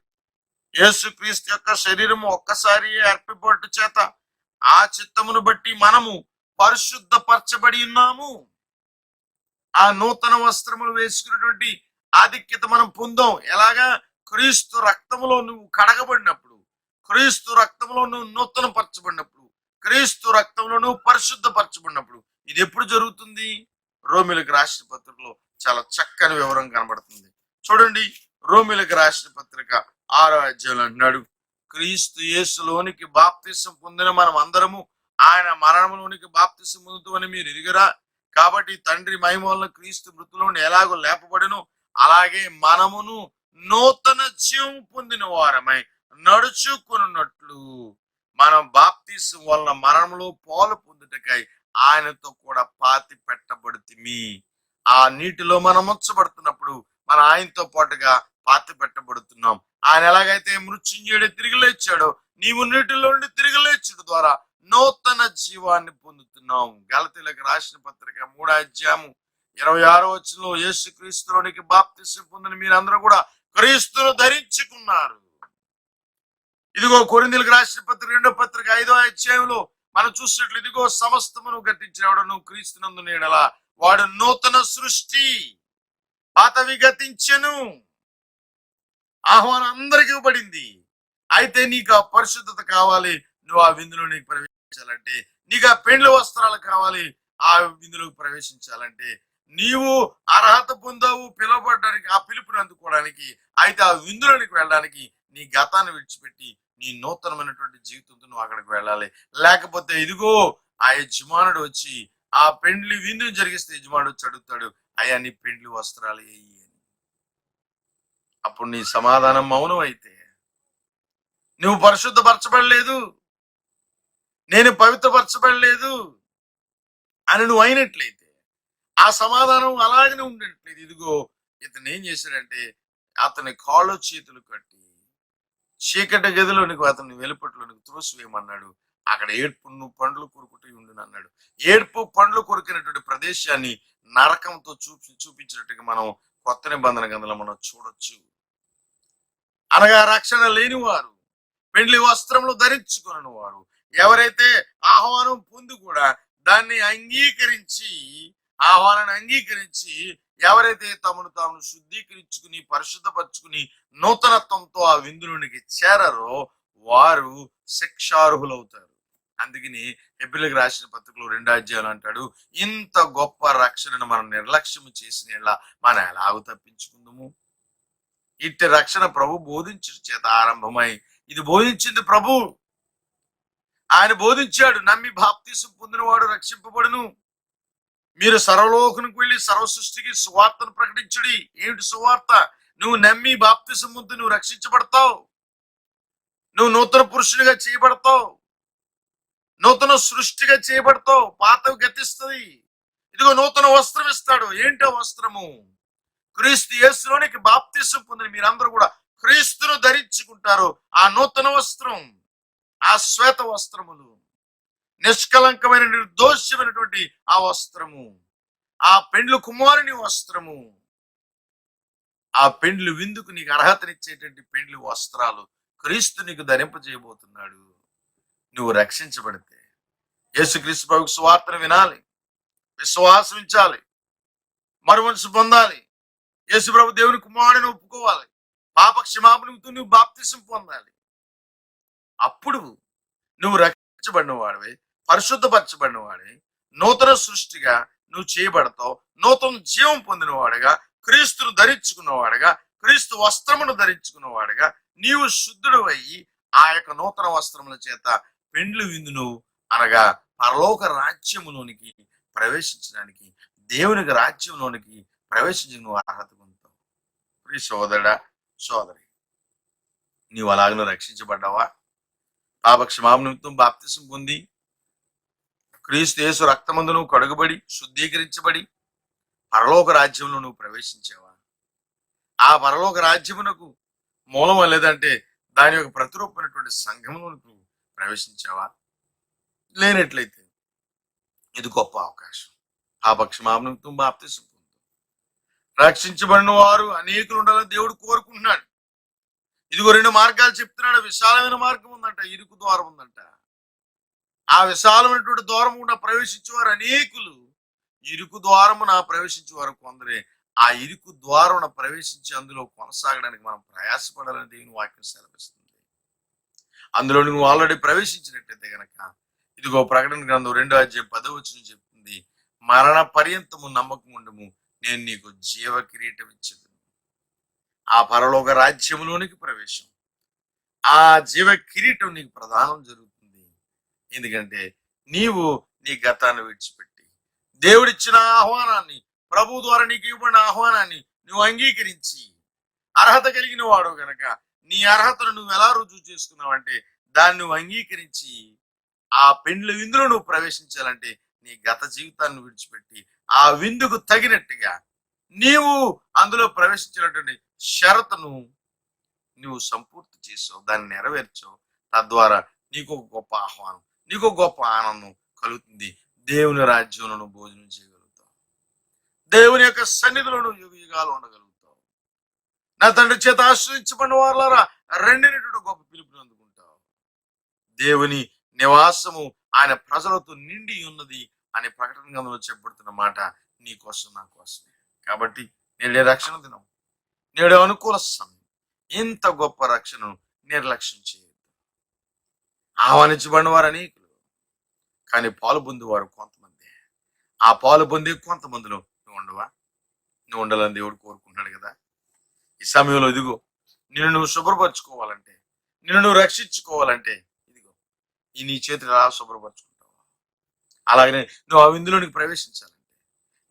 యేసుక్రీస్తు యొక్క శరీరము ఒక్కసారి అర్పిపోటు చేత ఆ చిత్తమును బట్టి మనము పరిశుద్ధపరచబడి ఉన్నాము. ఆ నూతన వస్త్రములు వేసుకున్నటువంటి ఆధిక్యత మనం పొందాం. ఎలాగా? క్రీస్తు రక్తములో నువ్వు కడగబడినప్పుడు, క్రీస్తు రక్తంలో నువ్వు నూతన పరచబడినప్పుడు, క్రీస్తు రక్తంలో నువ్వు పరిశుద్ధపరచబడినప్పుడు. ఇది ఎప్పుడు జరుగుతుంది? రోమిలకు రాసిన పత్రికలో చాలా చక్కని వివరం కనబడుతుంది. చూడండి, రోమిలకు రాసిన పత్రిక 6వ అధ్యాయంలో అంటున్నాడు, క్రీస్తు యేసులోనికి బాప్తిసం పొందిన మనం అందరము ఆయన మరణంలోనికి బాప్తిసం పొందుతామని మీరు ఎరుగరా? కాబట్టి తండ్రి మహిమ వలన క్రీస్తు మృతులను ఎలాగో లేపబడను అలాగే మనమును నూతన జీవం పొందిన వారమై నడుచుకున్నట్లు మనం బాప్తిసం వలన మరణంలో పాలు పొందుటకై ఆయనతో కూడా పాతి పెట్టబడుతిమి. ఆ నీటిలో మనం ఉంచబడుతున్నప్పుడు మన ఆయనతో పాటుగా పాతి పెట్టబడుతున్నాం. ఆయన ఎలాగైతే మృత్యుంజయుడు తిరిగి లేచాడో నీవు నీటిలో నుండి తిరిగి లేచుడు ద్వారా నూతన జీవాన్ని పొందుతున్నాం. గలతీయులకు రాసిన పత్రిక 3వ అధ్యాయం 26వ వచనంలో యేసుక్రీస్తులోనికి బాప్తిసం పొందిన మీరందరూ కూడా క్రీస్తును ధరించుకున్నారు. ఇదిగో కొరింథీయులకు రాసిన పత్రిక 2వ పత్రిక 5వ అధ్యాయంలో మనం చూసినట్లు, ఇదిగో సమస్తమును గతించినవాడు క్రీస్తునందు ఎడల వాడు నూతన సృష్టి, పాతవి గతించెను. ఆహ్వానం అందరికి ఇవ్వబడింది. అయితే నీకు ఆ పరిశుద్ధత కావాలి, నువ్వు ఆ విందులో నీకు ప్రవేశించాలంటే, నీకు ఆ పెండ్లి వస్త్రాలు కావాలి, ఆ విందులోకి ప్రవేశించాలంటే, నీవు అర్హత పొందావు పిలువబడడానికి, ఆ పిలుపుని అందుకోవడానికి. అయితే ఆ విందులోనికి వెళ్ళడానికి నీ గతాన్ని విడిచిపెట్టి నీ నూతనమైనటువంటి జీవితంతో నువ్వు అక్కడికి వెళ్ళాలి. లేకపోతే ఇదిగో ఆ యజమానుడు వచ్చి ఆ పెండ్లి విందుని జరిగిస్తే యజమానుడు వచ్చి అడుగుతాడు, అయ్యా నీ పెండ్లి వస్త్రాలు ఏయి అని. అప్పుడు నీ సమాధానం మౌనం అయితే, నువ్వు పరిశుద్ధపరచబడలేదు, నేను పవిత్రపరచబడలేదు అని నువ్వు అయినట్లయితే, ఆ సమాధానం అలాగనే ఉండట్లేదు. ఇదిగో ఇతను ఏం చేశాడంటే అతని కాళ్ళు చేతులు కట్టి చీకటి గదిలోనికి అతన్ని వెలుపట్లోనికి త్రోసివేయమన్నాడు. అక్కడ ఏడ్పు పండ్లు కొరుకుతూ ఉండును అన్నాడు. ఏడ్పు పండ్లు కొరికినటువంటి ప్రదేశాన్ని నరకంతో చూపించినట్టుగా మనం కొత్త నిబంధన గ్రంథంలో మనం చూడొచ్చు. అనగా రక్షణ లేని వారు, పెండ్లి వస్త్రములు ధరించుకుని వారు, ఎవరైతే ఆహ్వానం పొంది కూడా దాన్ని అంగీకరించి, ఆహ్వానాన్ని అంగీకరించి ఎవరైతే తమను తాము శుద్ధీకరించుకుని పరిశుద్ధపరచుకుని నూతనత్వంతో ఆ విందులోనికి చేరారో వారు శిక్షార్హులవుతారు. అందుకని హెబ్రీయులకు రాసిన పత్రికలో 2వ అధ్యాయంలో అంటాడు, ఇంత గొప్ప రక్షణను మనం నిర్లక్ష్యం చేసిన మనం ఎలాగో తప్పించుకుందాము? ఇట్టి రక్షణ ప్రభు బోధించడం చేత ఆరంభమై, ఇది బోధించింది ప్రభు. ఆయన బోధించాడు, నమ్మి బాప్తిసం పొందినవాడు రక్షింపబడును. మీరు సర్వలోకానికి వెళ్ళి సర్వ సృష్టికి సువార్తను ప్రకటించుడి. ఏమిటి సువార్త? నువ్వు నమ్మి బాప్తిసం పొంది నువ్వు రక్షించబడతావు, నువ్వు నూతన పురుషునిగా చేయబడతావు, నూతన సృష్టిగా చేయబడతావు. పాతవి గతిస్తుంది. ఇదిగో నూతన వస్త్రం ఇస్తాడు. ఏంటో వస్త్రము? క్రీస్తు యేసులోనికి బాప్తిసం పొందిన మీరందరూ కూడా క్రీస్తును ధరించుకుంటారు. ఆ నూతన వస్త్రం, ఆ శ్వేత వస్త్రములు, నిష్కలంకమైన నిర్దోషమైనటువంటి ఆ వస్త్రము, ఆ పెండ్లు కుమారుని వస్త్రము, ఆ పెండ్లు విందుకు నీకు అర్హతనిచ్చేటువంటి పెండ్లు వస్త్రాలు క్రీస్తు నీకు ధరింపజేయబోతున్నాడు. నువ్వు రక్షించబడితే యేసుక్రీస్తు ప్రభువు సువార్తను వినాలి, విశ్వాసం ఉంచాలి, మరుమనసు పొందాలి, యేసు ప్రభు దేవుని కుమారుని ఒప్పుకోవాలి, పాప క్షమాపణతో నువ్వు బాప్తిసం పొందాలి. అప్పుడు నువ్వు రక్షించబడిన వాడివే, పరిశుద్ధపరచబడిన వాడే, నూతన సృష్టిగా నువ్వు చేయబడతావు, నూతన జీవం పొందిన వాడుగా క్రీస్తును ధరించుకున్నవాడుగా, క్రీస్తు వస్త్రమును ధరించుకున్నవాడుగా నీవు శుద్ధుడు అయ్యి ఆ యొక్క నూతన వస్త్రముల చేత పెండ్లు విందును అనగా పరలోక రాజ్యములోనికి ప్రవేశించడానికి, దేవునికి రాజ్యంలోనికి ప్రవేశించి నువ్వు అర్హత పొందుతావు. ప్రియ సోదరుడా, సోదరి, నీవు అలాగను రక్షించబడ్డావా? పాపక్షమాపణ నిమిత్తం బాప్తిసం పొంది క్రీస్తు యేసు రక్తమందు నువ్వు కడుగుబడి శుద్ధీకరించబడి పరలోక రాజ్యంలో నువ్వు ప్రవేశించావా? ఆ పరలోక రాజ్యమునకు మూలం లేదంటే దాని యొక్క ప్రతిరూపమైనటువంటి సంఘమును నువ్వు ప్రవేశించావా? లేనట్లయితే ఇది గొప్ప అవకాశం. పాపక్షమాపణ నిమిత్తం బాప్తిసం పొందు. రక్షించబడిన వారు అనేకులు ఉండాలని దేవుడు కోరుకుంటున్నాడు. ఇదిగో 2 మార్గాలు చెప్తున్నాడు. విశాలమైన మార్గం ఉందంట, ఇరుకు ద్వారం ఉందంట. ఆ విశాలమైనటువంటి ద్వారం కూడా ప్రవేశించేవారు అనేకులు, ఇరుకు ద్వారమున ప్రవేశించేవారు కొందరే. ఆ ఇరుకు ద్వారం ప్రవేశించి అందులో కొనసాగడానికి మనం ప్రయాసపడాలని దేవుని వాక్యం సెలవిస్తుంది. అందులో నువ్వు ఆల్రెడీ ప్రవేశించినట్టయితే గనక ఇదిగో ప్రకటన గ్రంథం 2:10 చెప్తుంది, మరణ పర్యంతము నమ్మకం ఉండము, నేను నీకు జీవ కిరీటం ఇచ్చేది. ఆ పరలోక రాజ్యంలోనికి ప్రవేశం, ఆ జీవ కిరీటం నీకు ప్రదానం జరుగుతుంది. ఎందుకంటే నీవు నీ గతాన్ని విడిచిపెట్టి దేవుడిచ్చిన ఆహ్వానాన్ని, ప్రభు ద్వారా నీకు ఇవ్వబడిన ఆహ్వానాన్ని నువ్వు అంగీకరించి అర్హత కలిగిన వాడు గనక నీ అర్హతను నువ్వు ఎలా రుజువు చేసుకున్నావంటే దాన్ని నువ్వు అంగీకరించి ఆ పెండ్ల విందులో నువ్వు ప్రవేశించాలంటే నీ గత జీవితాన్ని విడిచిపెట్టి ఆ విందుకు తగినట్టుగా నీవు అందులో ప్రవేశించినటువంటి షరతును నువ్వు సంపూర్తి చేసావు, దాన్ని నెరవేర్చావు. తద్వారా నీకు ఒక గొప్ప ఆహ్వానం, నీకు ఒక గొప్ప ఆనందం కలుగుతుంది. దేవుని రాజ్యంలో నువ్వు భోజనం చేయగలుగుతావు, దేవుని యొక్క సన్నిధిలో నువ్వు యుగ యుగాలు ఉండగలుగుతావు. నా తండ్రి చేత ఆశ్రయించబడిన వారులారా రెండినటువంటి గొప్ప పిలుపుని అందుకుంటావు. దేవుని నివాసము ఆయన ప్రజలతో నిండి ఉన్నది అనే ప్రకటన గ్రంథంలో చెప్పబడుతున్న మాట నీ కోసం నా కోసమే. కాబట్టి నేడే రక్షణ దినం, నేడు అనుకూల సమయం. ఇంత గొప్ప రక్షణను నిర్లక్ష్యం చేయొద్దు. ఆహ్వానించబడిన వారు అనేకులు, కానీ పాలు పొందేవారు కొంతమంది. ఆ పాలు పొందే కొంతమందిలో నువ్వు ఉండవా? నువ్వు ఉండాలని దేవుడు కోరుకుంటున్నాడు కదా. ఈ సమయంలో ఇదిగో నిన్ను నువ్వు శుభ్రపరచుకోవాలంటే, నిన్ను నువ్వు రక్షించుకోవాలంటే ఇదిగో ఈ నీ చేతులు ఎలా శుభ్రపరచుకుంటావు? అలాగనే నువ్వు ఆ విందులోనికి ప్రవేశించాలంటే,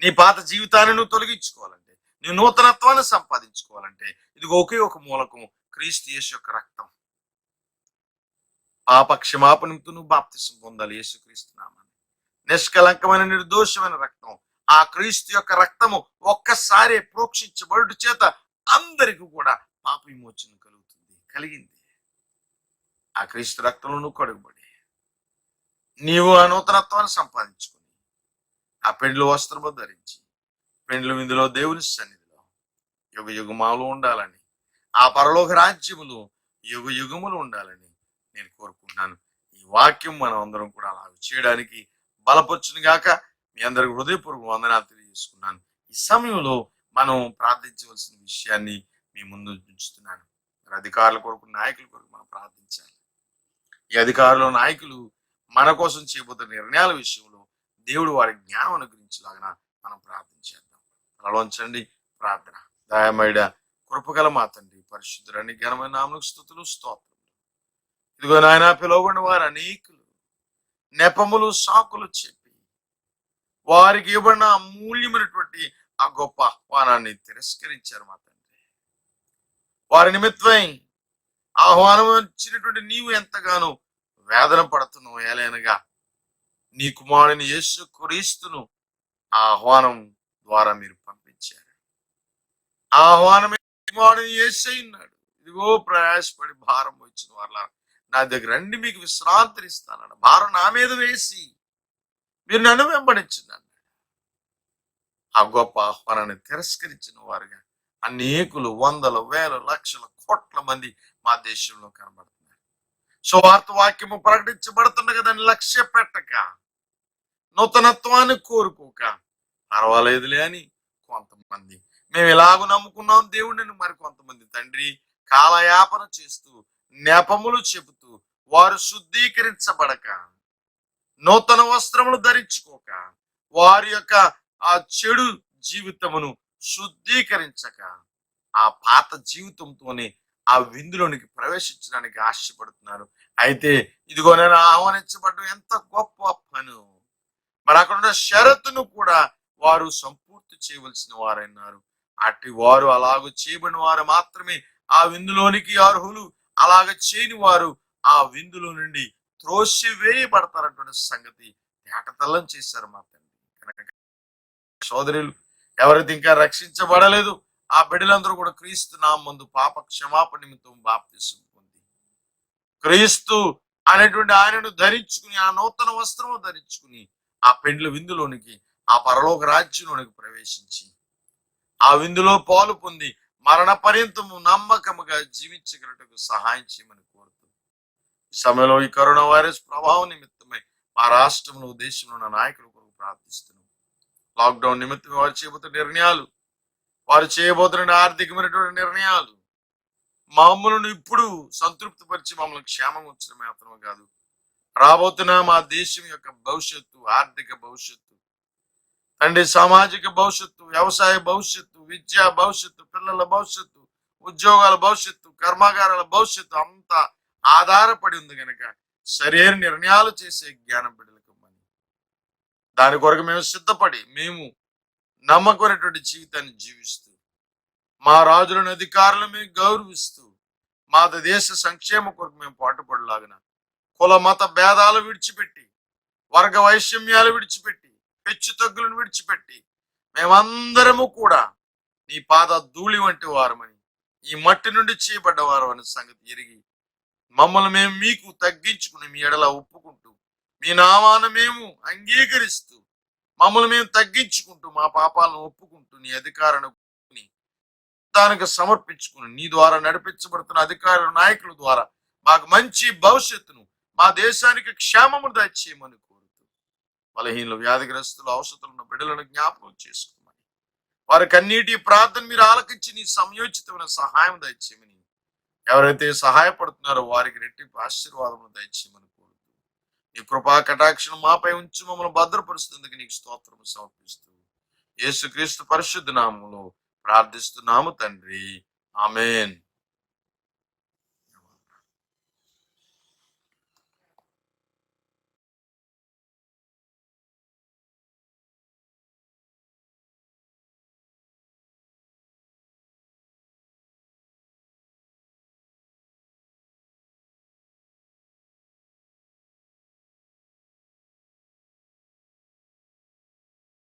నీ పాత జీవితాన్ని నువ్వు తొలగించుకోవాలంటే, నీ నూతనత్వాన్ని సంపాదించుకోవాలంటే ఇదిగో ఒకే ఒక మూలకం, క్రీస్తు యేసు యొక్క రక్తం. పాప క్షమాపణ నిమిత్తం నువ్వు బాప్తిసం పొందాలి. యేసుక్రీస్తు నామమున నిష్కలంకమైన నిర్దోషమైన రక్తం, ఆ క్రీస్తు యొక్క రక్తము ఒక్కసారి ప్రోక్షించబడు చేత అందరికీ కూడా పాప విమోచన కలిగింది. ఆ క్రీస్తు రక్తంలో నువ్వు కడుగుబడి నీవు ఆ నూతనత్వాన్ని సంపాదించుకుని ఆ పెండ్లు వస్త్రము ధరించి పెండ్లు విందులో దేవుని సన్నిధిలో యుగ యుగమాలు ఉండాలని, ఆ పరలోక రాజ్యములు యుగ యుగములు ఉండాలని నేను కోరుకుంటున్నాను. ఈ వాక్యం మనం అందరం కూడా అలా చేయడానికి బలపరచును గాక. మీ అందరికి హృదయపూర్వక వందనాలు తెలియజేసుకున్నాను. ఈ సమయంలో మనం ప్రార్థించవలసిన విషయాన్ని మీ ముందు ఉంచుతున్నాను. అధికారుల కొరకు, నాయకుల కొరకు మనం ప్రార్థించాలి. ఈ అధికారులు, నాయకులు మన కోసం చేయబోతున్న నిర్ణయాల విషయంలో దేవుడు వారి జ్ఞానం అనుగ్రహించేలాగా మనం ప్రార్థించేద్దాం. అలవంచండి ప్రార్థన. దయామయుడ, కృపగల మా తండ్రి, పరిశుద్ధులని ఘనమైన నామమునకు స్తుతులు స్తోత్రములు. ఇదిగో నాయన, పిలువబడిన వారు అనేకులు నెపములు సాకులు చెప్పి వారికి ఇవ్వబడిన అమూల్యమైనటువంటి ఆ గొప్ప ఆహ్వానాన్ని తిరస్కరించారు మా తండ్రి. వారి నిమిత్తమై ఆహ్వానం ఇచ్చినటువంటి నీవు ఎంతగానో వేదన పడుతున్నావు. ఏలైనగా నీ కుమారుని యేసు క్రీస్తును ఆ ఆహ్వానం ద్వారా మీరు పంపించారు. ఆ ఆహ్వానమే కుమారుని యేసై ఉన్నాడు. ఇదిగో ప్రయాసపడి భారం వచ్చిన వాళ్ళ నా దగ్గర రండి, మీకు విశ్రాంతిని ఇస్తానన్నాడు. భారం నా మీద వేసి మీరు నన్ను వెంబడించండి. ఆ గొప్ప ఆహ్వానాన్ని తిరస్కరించిన వారుగా అనేకులు, వందల, వేల, లక్షల, కోట్ల మంది మా దేశంలో కనబడుతున్నారు. సువార్త వాక్యము ప్రకటించబడుతుండగా దాన్ని లక్ష్య పెట్టక, నూతనత్వాన్ని కోరుకోక, పర్వాలేదులే అని కొంతమంది, మేము ఎలాగో నమ్ముకున్నాం దేవుడిని, మరి కొంతమంది తండ్రి కాలయాపన చేస్తూ నెపములు చెబుతూ వారు శుద్ధీకరించబడక, నూతన వస్త్రములు ధరించుకోక, వారి యొక్క ఆ చెడు జీవితమును శుద్ధీకరించక ఆ పాత జీవితంతోనే ఆ విందులోనికి ప్రవేశించడానికి ఆశపడుతున్నారు. అయితే ఇదిగో నేను ఆహ్వానించబడ్డం ఎంత గొప్ప పను. మరి అక్కడ ఉన్న షరతును కూడా వారు సంపూర్తి చేయవలసిన వారైనారు. అట్టి వారు అలాగ చేయబడిన వారు మాత్రమే ఆ విందులోనికి అర్హులు. అలాగ చేయని వారు ఆ విందులో నుండి త్రోసివేయబడతారన్నటువంటి సంగతి తేటతెల్లం చేశారు మా తండ్రి. కనుక సోదరులు ఎవరైతే ఇంకా రక్షించబడలేదు ఆ బిడ్డలందరూ కూడా క్రీస్తు నామందు పాప క్షమాపణ నిమిత్తం బాప్తిసం పొంది క్రీస్తు అనేటువంటి ఆయనను ధరించుకుని ఆ నూతన వస్త్రము ధరించుకుని ఆ పెండ్ల విందులోనికి ఆ పరలోక రాజ్యంలోనికి ప్రవేశించి ఆ విందులో పాలు పొంది మరణ పర్యంతము నమ్మకముగా జీవించగలటకు సహాయం చేయమని కోరుతూ ఈ సమయంలో ఈ కరోనా వైరస్ ప్రభావం నిమిత్తమై మా రాష్ట్రంలో దేశంలో ఉన్న నాయకుల కొరకు ప్రార్థిస్తున్నాం. లాక్డౌన్ నిమిత్తం వారు చేయబోతున్న నిర్ణయాలు, వారు చేయబోతున్న ఆర్థికమైనటువంటి నిర్ణయాలు మమ్మల్ని ఇప్పుడు సంతృప్తి పరిచి మమ్మల్ని క్షేమంగా ఉంచడమే మాత్రమే కాదు, రాబోతున్న మా దేశం యొక్క భవిష్యత్తు, ఆర్థిక భవిష్యత్తు, తండ్రి సామాజిక భవిష్యత్తు, వ్యవసాయ భవిష్యత్తు, విద్యా భవిష్యత్తు, పిల్లల భవిష్యత్తు, ఉద్యోగాల భవిష్యత్తు, కర్మాగారాల భవిష్యత్తు అంతా ఆధారపడి ఉంది కనుక సరైన నిర్ణయాలు చేసే జ్ఞానం బిడ్డలకు ఇవ్వమని, దాని కొరకు మేము సిద్ధపడి మేము నమ్మకమైనటువంటి జీవితాన్ని జీవిస్తూ మా రాజులను అధికారులను మేము గౌరవిస్తూ మా దేశ సంక్షేమ కొరకు మేము పాటుపడలాగిన కుల మత భేదాలు విడిచిపెట్టి వర్గ వైషమ్యాలు విడిచిపెట్టి హెచ్చు తగ్గులను విడిచిపెట్టి మేమందరము కూడా నీ పాద ధూళి వంటి వారమని ఈ మట్టి నుండి చేయబడ్డవారు అనే సంగతి ఎరిగి మమ్మల్ని మేము మీకు తగ్గించుకుని మీ ఎడల ఒప్పుకుంటూ మీ నామాన్ని మేము అంగీకరిస్తూ మమ్మల్ని మేము తగ్గించుకుంటూ మా పాపాలను ఒప్పుకుంటూ నీ అధికారాన్ని దానికి సమర్పించుకుని నీ ద్వారా నడిపించబడుతున్న అధికారుల నాయకుల ద్వారా మాకు మంచి భవిష్యత్తును మా దేశానికి క్షేమము దయచేయమని కోరుతూ బలహీనలు వ్యాధిగ్రస్తులు అవసరాలు ఉన్న బిడ్డలను జ్ఞాపకం చేసుకోమని వారికి అన్నిటి ప్రార్థన మీరు ఆలకించి నీ సంయోచితమైన సహాయం దయచేయమని ఎవరైతే సహాయపడుతున్నారో వారికి రెట్టింపు ఆశీర్వాదమును దయచేయమని కోరుతూ నీ కృపా కటాక్షను మాపై ఉంచి మమ్మల్ని భద్రపరుస్తున్నందుకు నీకు స్తోత్రము సమర్పిస్తూ యేసుక్రీస్తు పరిశుద్ధ నామములో ప్రార్థిస్తున్నాము తండ్రి, ఆమేన్.